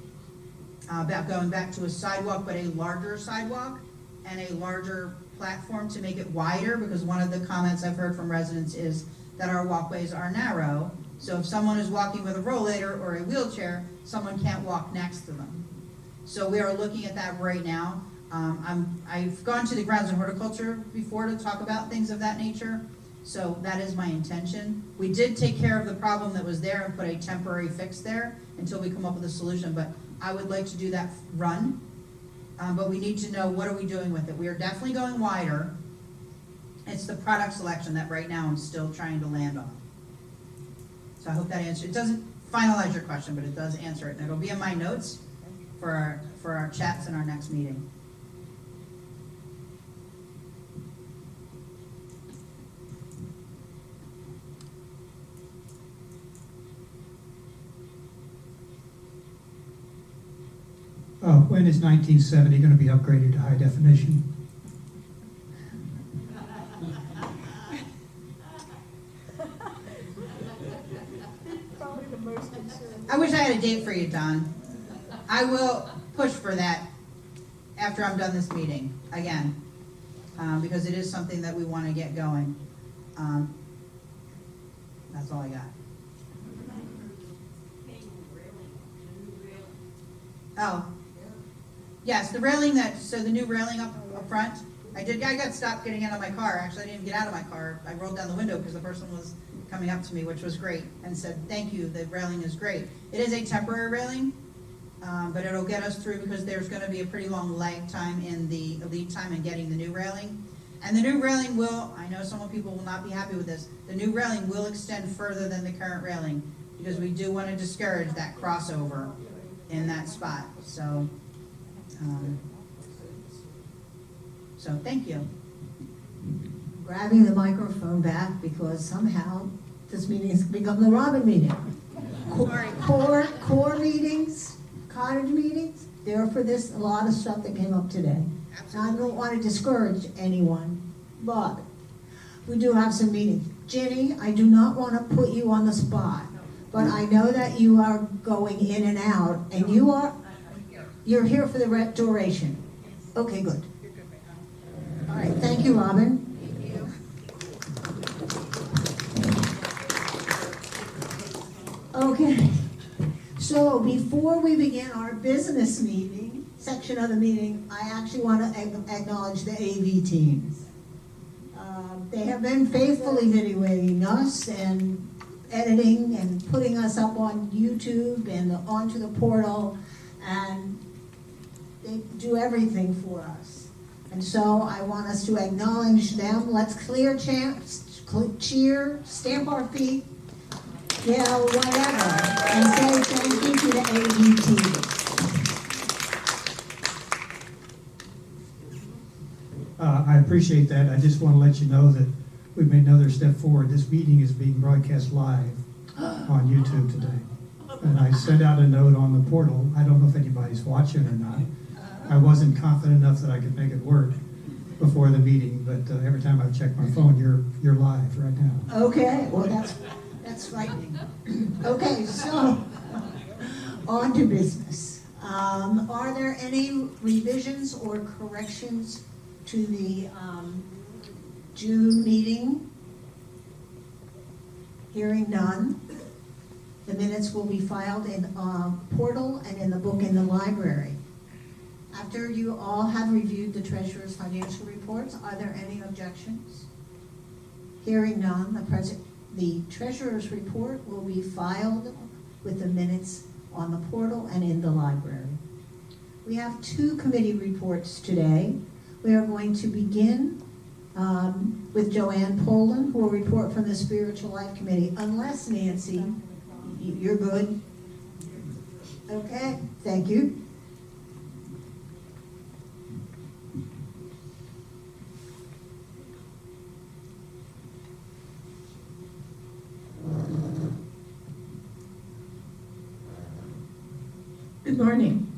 about going back to a sidewalk, but a larger sidewalk and a larger platform to make it wider, because one of the comments I've heard from residents is that our walkways are narrow. So if someone is walking with a rollator or a wheelchair, someone can't walk next to them. So we are looking at that right now. I've gone to the grounds and horticulture before to talk about things of that nature, so that is my intention. We did take care of the problem that was there and put a temporary fix there until we come up with a solution, but I would like to do that run. But we need to know, what are we doing with it? We are definitely going wider. It's the product selection that right now I'm still trying to land on. So I hope that answers. It doesn't finalize your question, but it does answer it. And it'll be in my notes for our chats in our next meeting. When is 1970 going to be upgraded to high definition? Probably the most concerned. I wish I had a date for you, Don. I will push for that after I'm done this meeting, again, because it is something that we want to get going. That's all I got. Oh, yes, the railing so the new railing up front, I got stopped getting out of my car. Actually, I didn't get out of my car. I rolled down the window because the person was coming up to me, which was great, and said, thank you, the railing is great. It is a temporary railing, but it'll get us through because there's going to be a pretty long lag time in the lead time in getting the new railing. And the new railing I know some people will not be happy with this, the new railing will extend further than the current railing because we do want to discourage that crossover in that spot. So thank you. Grabbing the microphone back because somehow this meeting has become the Robin meeting. Core meetings, cottage meetings, they're for this, a lot of stuff that came up today. Now, I don't want to discourage anyone, but we do have some meetings. Ginny, I do not want to put you on the spot, but I know that you are going in and out, and you're here for the duration. Okay, good. All right, thank you, Robin. Okay, so before we begin our business meeting, section of the meeting, I actually want to acknowledge the AV team. They have been faithfully videoing us and editing and putting us up on YouTube and onto the portal, and they do everything for us. And so I want us to acknowledge them. Let's cheer, stamp our feet, whatever, and say thank you to the AV team. I appreciate that. I just want to let you know that we've made another step forward. This meeting is being broadcast live on YouTube today. And I sent out a note on the portal. I don't know if anybody's watching or not. I wasn't confident enough that I could make it work before the meeting, but every time I've checked my phone, you're live right now. Okay, well that's frightening. Okay, so on to business. Are there any revisions or corrections to the June meeting? Hearing none. The minutes will be filed in portal and in the book in the library. After you all have reviewed the treasurer's financial reports, are there any objections? Hearing none, the treasurer's report will be filed with the minutes on the portal and in the library. We have 2 committee reports today. We are going to begin with Joanne Poland, who will report from the Spiritual Life Committee, unless, Nancy, you're good? Okay, thank you. Good morning.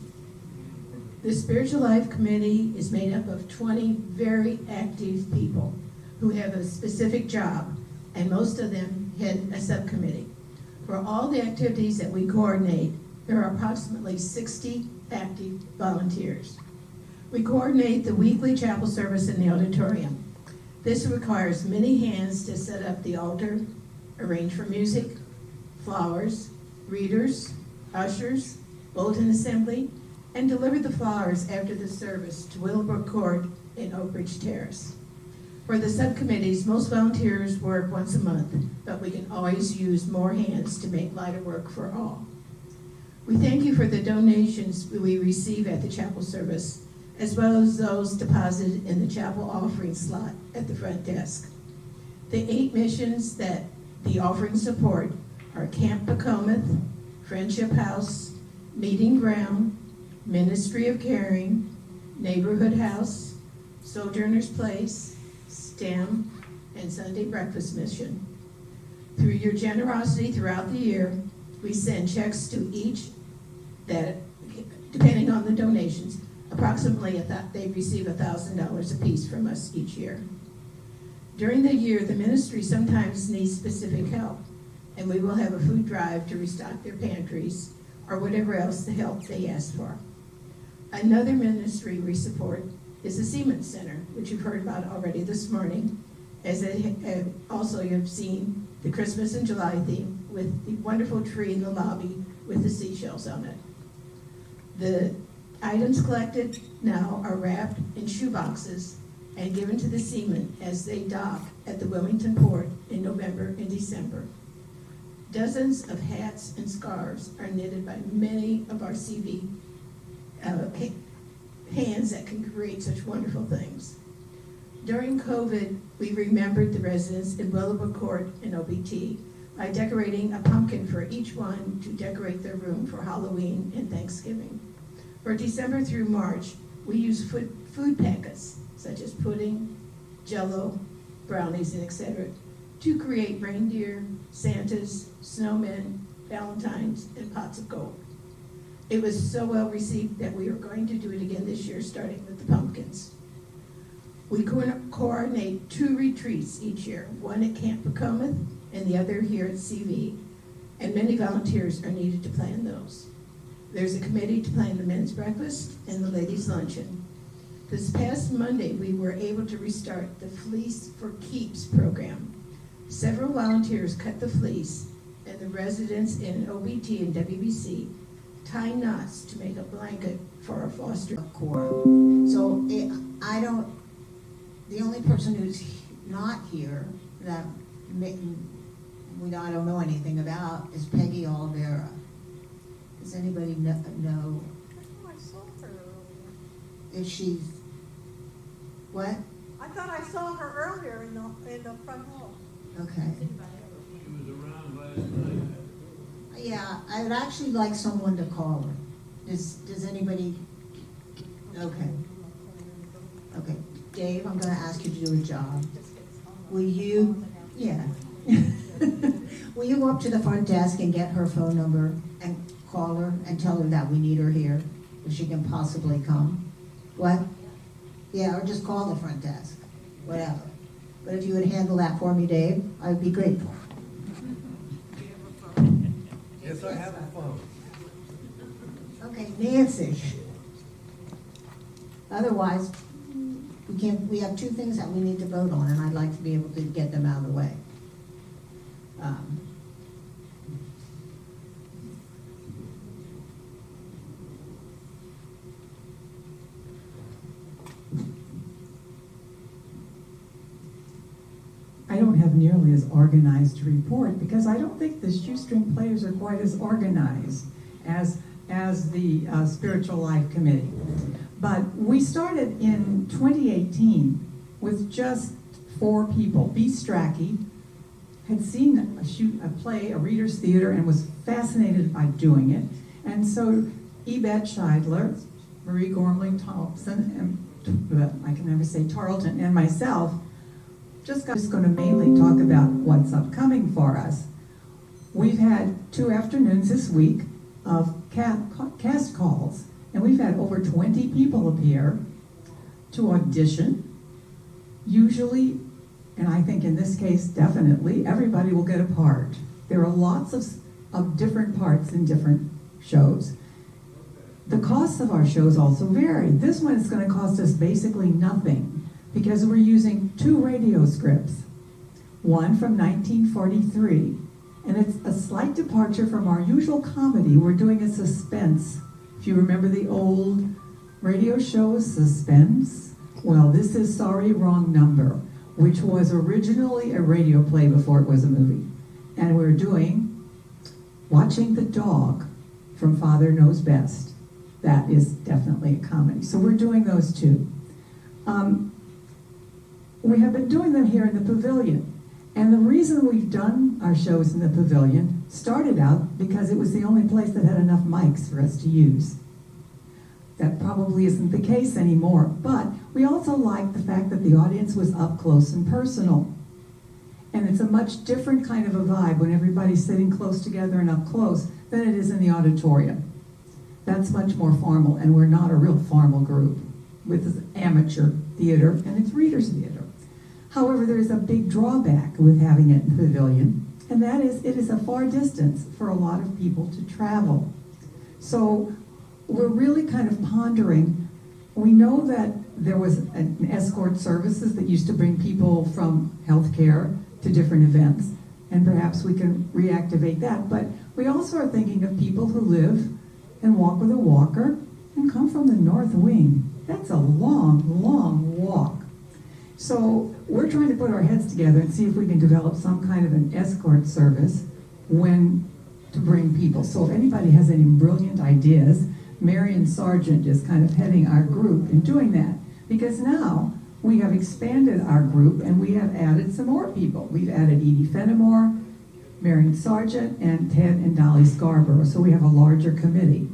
The Spiritual Life Committee is made up of 20 very active people who have a specific job, and most of them head a subcommittee. For all the activities that we coordinate, there are approximately 60 active volunteers. We coordinate the weekly chapel service in the auditorium. This requires many hands to set up the altar, arrange for music, flowers, readers, ushers, bulletin assembly, and deliver the flowers after the service to Willowbrook Court in Oak Ridge Terrace. For the subcommittees, most volunteers work once a month, but we can always use more hands to make lighter work for all. We thank you for the donations we receive at the chapel service, as well as those deposited in the chapel offering slot at the front desk. The 8 missions that the offerings support are Camp Pacomath, Friendship House, Meeting Ground, Ministry of Caring, Neighborhood House, Sojourner's Place, STEM, and Sunday Breakfast Mission. Through your generosity throughout the year, we send checks to each that, depending on the donations, approximately they receive $1,000 apiece from us each year. During the year, the ministry sometimes needs specific help, and we will have a food drive to restock their pantries or whatever else the help they ask for. Another ministry we support is the Siemens Center, which you've heard about already this morning, as also you've seen the Christmas and July theme with the wonderful tree in the lobby with the seashells on it. The items collected now are wrapped in shoe boxes and given to the seamen as they dock at the Wilmington port in November and December. Dozens of hats and scarves are knitted by many of our CV hands that can create such wonderful things. During COVID, we remembered the residents in Willowbrook Court and OBT by decorating a pumpkin for each one to decorate their room for Halloween and Thanksgiving. For December through March, we use food packets such as pudding, jello, brownies, and etc. to create reindeer, Santas, snowmen, Valentines, and pots of gold. It was so well received that we are going to do it again this year, starting with the pumpkins. We coordinate 2 retreats each year, one at Camp Pacomath and the other here at CV, and many volunteers are needed to plan those. There's a committee to plan the men's breakfast and the ladies' luncheon. This past Monday, we were able to restart the Fleece for Keeps program. Several volunteers cut the fleece, and the residents in OBT and WBC tie knots to make a blanket for our foster Core. So the only person who's not here that I don't know anything about is Peggy Olvera. Does anybody know? I saw her earlier. Is she, what? I thought I saw her earlier in the front hall. Okay. Yeah, I would actually like someone to call her. Does anybody? Okay. Okay. Dave, I'm gonna ask you to do a job. Will you, yeah. Will you go up to the front desk and get her phone number and call her and tell her that we need her here, if she can possibly come? What? Yeah, or just call the front desk, whatever. But if you would handle that for me, Dave, I would be grateful. Yes, I have a phone. Okay, Nancy. Otherwise, we have 2 things that we need to vote on, and I'd like to be able to get them out of the way. I don't have nearly as organized a report because I don't think the shoestring players are quite as organized as the Spiritual Life Committee. But we started in 2018 with just 4 people. B. Strachey had seen a play, a reader's theater, and was fascinated by doing it. And so Yvette Scheidler, Marie Gormley Thompson, and I can never say Tarleton, and myself just going to mainly talk about what's upcoming for us. We've had 2 afternoons this week of cast calls, and we've had over 20 people appear to audition. Usually, and I think in this case definitely, everybody will get a part. There are lots of different parts in different shows. The costs of our shows also vary. This one is going to cost us basically nothing because we're using 2 radio scripts, one from 1943, and it's a slight departure from our usual comedy. We're doing a suspense If you remember the old radio show Suspense, well, this is Sorry Wrong Number, which was originally a radio play before it was a movie. And we're doing Watching the Dog from Father Knows Best. That is definitely a comedy. So we're doing those two. We have been doing them here in the Pavilion. And the reason we've done our shows in the Pavilion started out because it was the only place that had enough mics for us to use. That probably isn't the case anymore, but we also liked the fact that the audience was up close and personal. And it's a much different kind of a vibe when everybody's sitting close together and up close than it is in the auditorium. That's much more formal, and we're not a real formal group with this amateur theater, and it's readers' theater. However, there is a big drawback with having it in the Pavilion, and that is it is a far distance for a lot of people to travel. So we're really kind of pondering. We know that there was an escort services that used to bring people from healthcare to different events, and perhaps we can reactivate that. But we also are thinking of people who live and walk with a walker and come from the North Wing. That's a long, long walk. So we're trying to put our heads together and see if we can develop some kind of an escort service when to bring people. So if anybody has any brilliant ideas, Marion Sargent is kind of heading our group in doing that. Because now we have expanded our group and we have added some more people. We've added Edie Fenimore, Marion Sargent, and Ted and Dolly Scarborough. So we have a larger committee.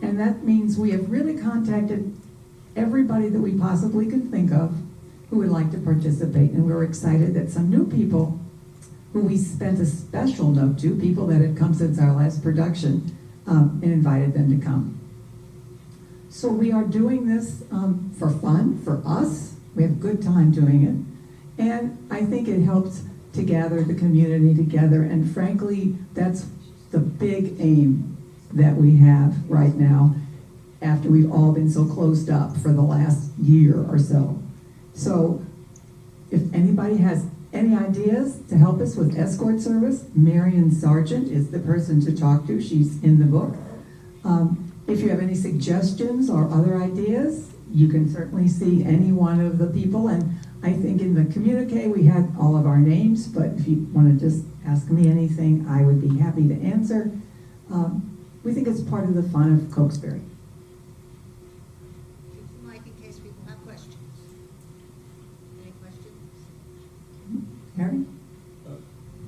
And that means we have really contacted everybody that we possibly can think of who would like to participate. And we're excited that some new people who we spent a special note to, people that had come since our last production, and invited them to come. So we are doing this for fun, for us. We have a good time doing it. And I think it helps to gather the community together. And frankly, that's the big aim that we have right now after we've all been so closed up for the last year or so. So if anybody has any ideas to help us with escort service, Marion Sargent is the person to talk to. She's in the book. If you have any suggestions or other ideas, you can certainly see any one of the people. And I think in the communique we had all of our names, but if you want to just ask me anything, I would be happy to answer. We think it's part of the fun of Cokesbury. Mike, in case people have questions. Any questions? Harry?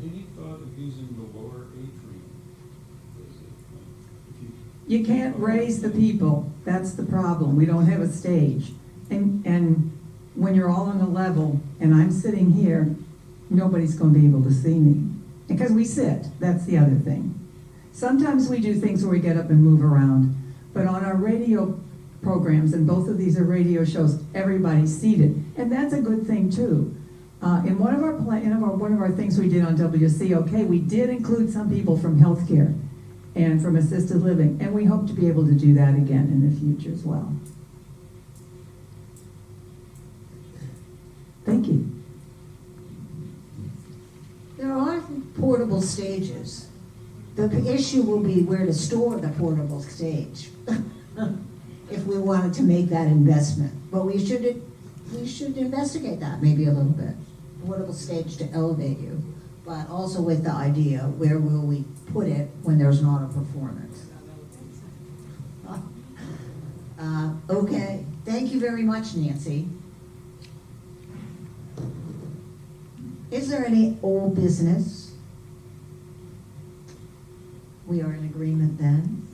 Any thought of using the lower atrium? You can't raise the people. That's the problem. We don't have a stage. And when you're all on a level and I'm sitting here, nobody's going to be able to see me. Because we sit. That's the other thing. Sometimes we do things where we get up and move around. But on our radio programs, and both of these are radio shows, everybody's seated. And that's a good thing too. In one of our things we did on WCOK, we did include some people from healthcare and from assisted living, and we hope to be able to do that again in the future as well. Thank you. There are portable stages. The issue will be where to store the portable stage if we wanted to make that investment. But we should investigate that maybe a little bit. Portable stage to elevate you, but also with the idea, where will we put it when there's not a performance? Okay, thank you very much, Nancy. Is there any old business? We are in agreement then.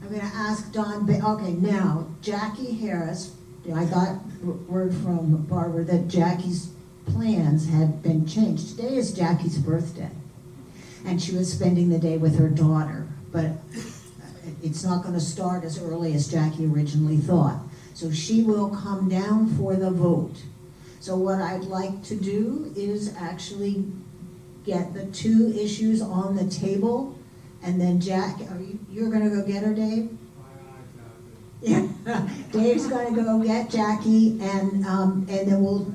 I'm going to ask Don, okay, now, Jackie Harris, I got word from Barbara that Jackie's plans had been changed. Today is Jackie's birthday, and she was spending the day with her daughter, but it's not going to start as early as Jackie originally thought. So she will come down for the vote. So what I'd like to do is actually get the two issues on the table, and then you're going to go get her, Dave? Yeah, Dave's going to go get Jackie, and then we'll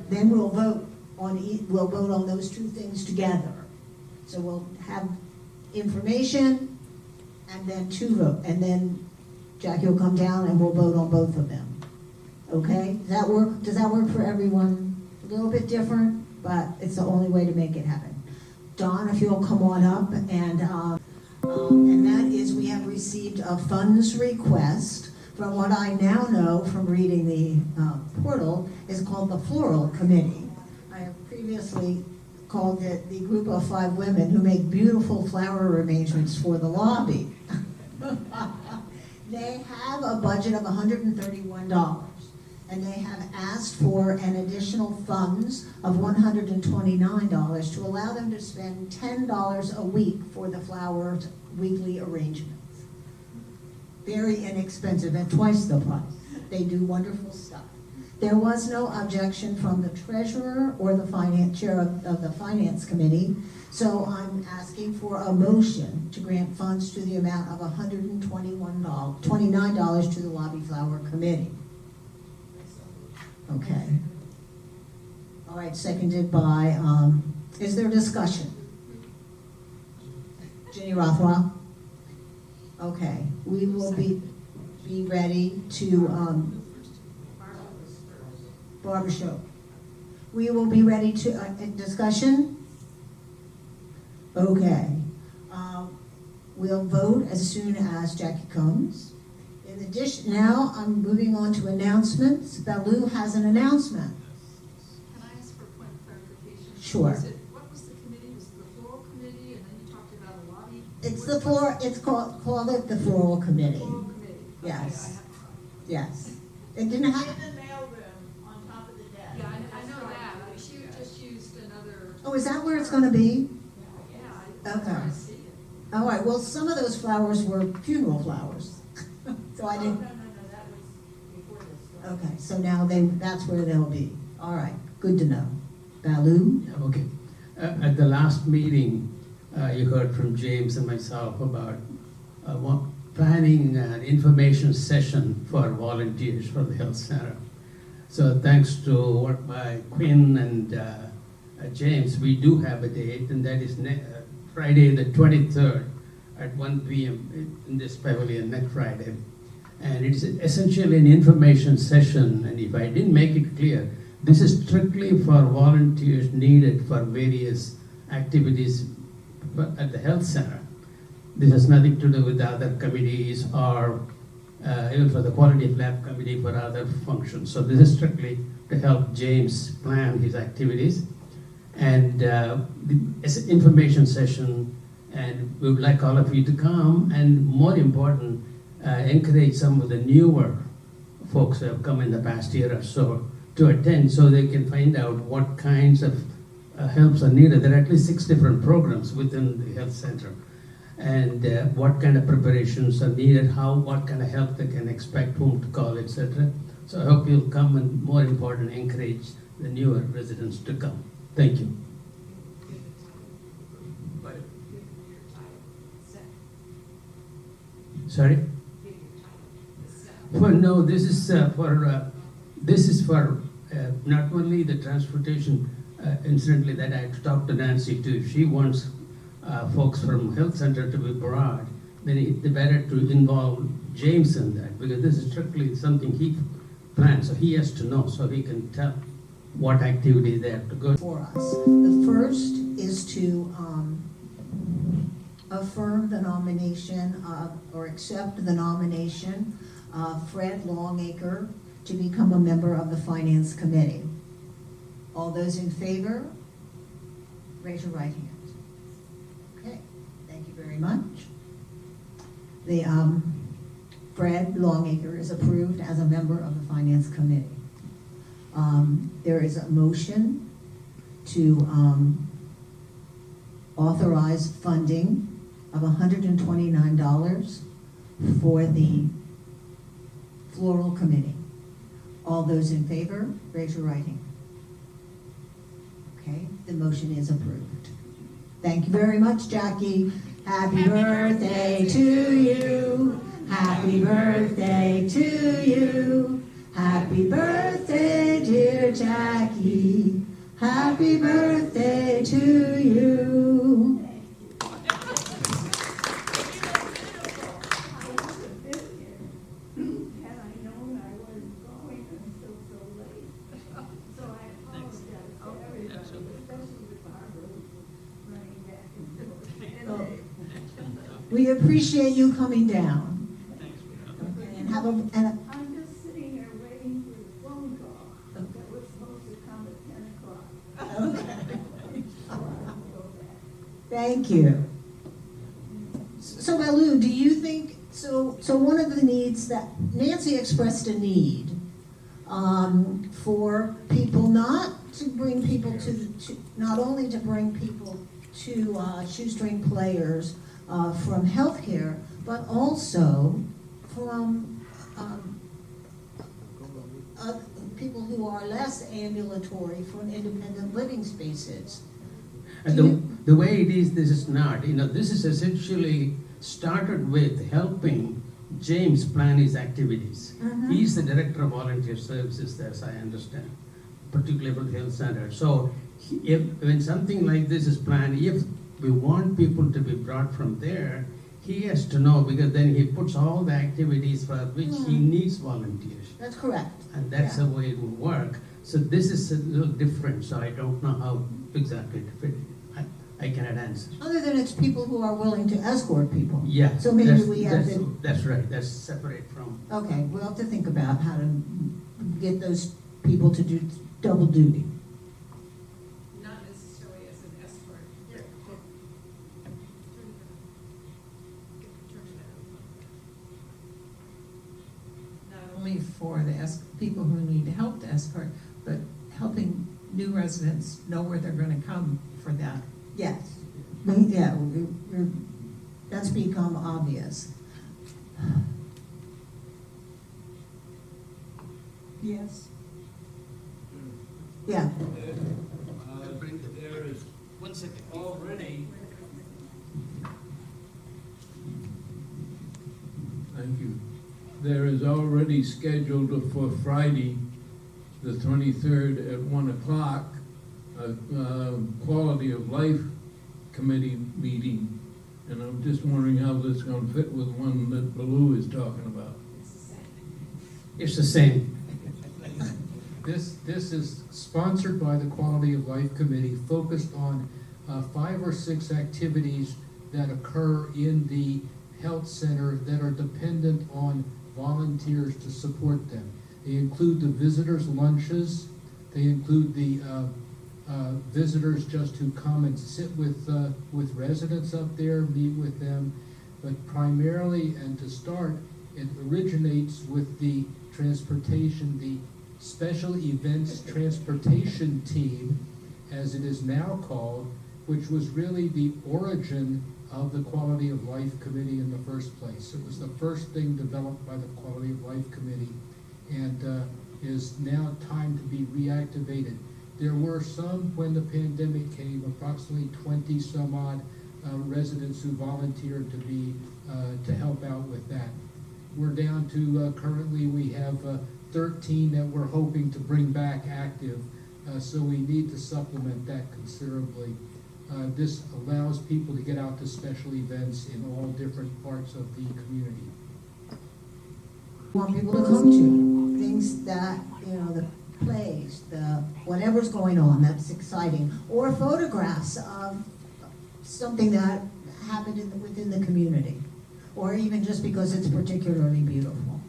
vote on those two things together. So we'll have information, and then two vote, and then Jackie will come down and we'll vote on both of them. Okay, does that work? Does that work for everyone? A little bit different, but it's the only way to make it happen. Don, if you'll come on up, and that is, we have received a funds request from what I now know from reading the portal is called the Floral Committee. I have previously called it the group of 5 women who make beautiful flower arrangements for the lobby. They have a budget of $131, and they have asked for an additional funds of $129 to allow them to spend $10 a week for the flowers weekly arrangements. Very inexpensive, at twice the price. They do wonderful stuff. There was no objection from the treasurer or the chair of the finance committee, so I'm asking for a motion to grant funds to the amount of $129 to the Lobby Flower Committee. Okay. All right, seconded by, is there discussion? Ginny Rothrock? Okay, we will be ready to, Barbara Show. We will be ready to, discussion? Okay. We'll vote as soon as Jackie comes. In addition, now I'm moving on to announcements. Baloo has an announcement. Can I ask for a point of clarification? Sure. What was the committee? Was it the Floral Committee, and then you talked about a lobby? It's the floor, it's call it the Floral Committee. Floral Committee. Yes. Yes. It didn't have, In the mailroom on top of the desk. Yeah, I know that, but she just used another, oh, is that where it's gonna be? yeah, that's where I see it. All right, well, some of those flowers were funeral flowers. So I didn't, No, that was before this. okay, so now that's where they'll be. All right, good to know. Baloo? Okay. At the last meeting, you heard from James and myself about planning an information session for volunteers for the health center. So thanks to work by Quinn and James, we do have a date, and that is Friday the 23rd at 1 p.m. in this pavilion next Friday. And it's essentially an information session, and if I didn't make it clear, this is strictly for volunteers needed for various activities at the health center. This has nothing to do with the other committees or even for the quality of life committee for other functions. So this is strictly to help James plan his activities. And it's an information session, and we would like all of you to come, and more important, encourage some of the newer folks who have come in the past year or so to attend, so they can find out what kinds of helps are needed. There are at least 6 different programs within the health center, and what kind of preparations are needed, what kind of help they can expect, whom to call, etc. So I hope you'll come, and more important, encourage the newer residents to come. Thank you. Sorry? Well, no, this is for not only the transportation. Incidentally, that I had to talk to Nancy too. If she wants folks from health center to be brought, then it's better to involve James in that, because this is strictly something he plans, so he has to know, so he can tell what activity they have to go for us. The first is to affirm the nomination or accept the nomination of Fred Longacre to become a member of the Finance Committee. All those in favor, raise your right hand. Okay, thank you very much. The Fred Longacre is approved as a member of the Finance Committee. There is a motion to authorize funding of $129 for the Floral Committee. All those in favor, raise your right hand. Okay, the motion is approved. Thank you very much, Jackie. Happy birthday to you. Happy birthday to you. Happy birthday, dear Jackie. Happy birthday to you. We appreciate you coming down. Okay, and have a, and I'm just sitting here waiting for the phone call that was supposed to come at 10 o'clock. okay. Thank you. So Elu, do you think, so one of the needs that, Nancy expressed a need for people not to bring people to not only to bring people to shoestring players from healthcare, but also from people who are less ambulatory from independent living spaces. And the way it is, this is not. This is essentially started with helping James plan his activities. He's the director of volunteer services, as I understand, particularly for the health center. So when something like this is planned, if we want people to be brought from there, he has to know, because then he puts all the activities for which he needs volunteers. That's correct. And that's the way it will work. So this is a little different, so I don't know how exactly to fit it. I cannot answer. Other than it's people who are willing to escort people. Yeah. So maybe we have to. That's right, that's separate from. Okay, we'll have to think about how to get those people to do double duty. Not necessarily as an escort. Not only for the people who need help to escort, but helping new residents know where they're going to come for that. Yes. Yeah, that's become obvious. Yes. Yeah. There is 1 second. already. Thank you. There is already scheduled for Friday, the 23rd at 1 o'clock, a quality of life committee meeting. And I'm just wondering how this is going to fit with one that Baloo is talking about. It's the same. This is sponsored by the Quality of Life Committee, focused on 5 or 6 activities that occur in the health center that are dependent on volunteers to support them. They include the visitors' lunches. They include the visitors just who come and sit with residents up there, meet with them. But primarily, and to start, it originates with the transportation, the Special Events Transportation Team, as it is now called, which was really the origin of the Quality of Life Committee in the first place. It was the first thing developed by the Quality of Life Committee, and is now time to be reactivated. There were some, when the pandemic came, approximately 20 some odd residents who volunteered to help out with that. We're down to currently we have 13 that we're hoping to bring back active, so we need to supplement that considerably. This allows people to get out to special events in all different parts of the community. Want people to come to things that, the plays, the whatever's going on that's exciting, or photographs of something that happened within the community, or even just because it's particularly beautiful.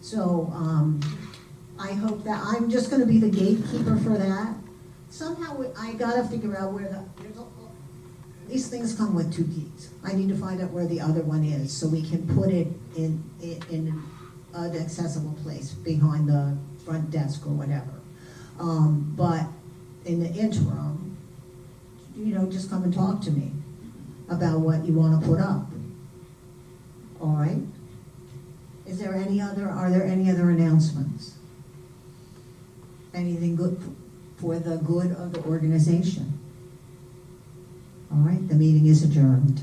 So I hope that I'm just going to be the gatekeeper for that. Somehow I got to figure out where these things come with 2 keys. I need to find out where the other one is so we can put it in an accessible place behind the front desk or whatever. But in the interim, just come and talk to me about what you want to put up. All right? Are there any other announcements? Anything good for the good of the organization? All right, the meeting is adjourned.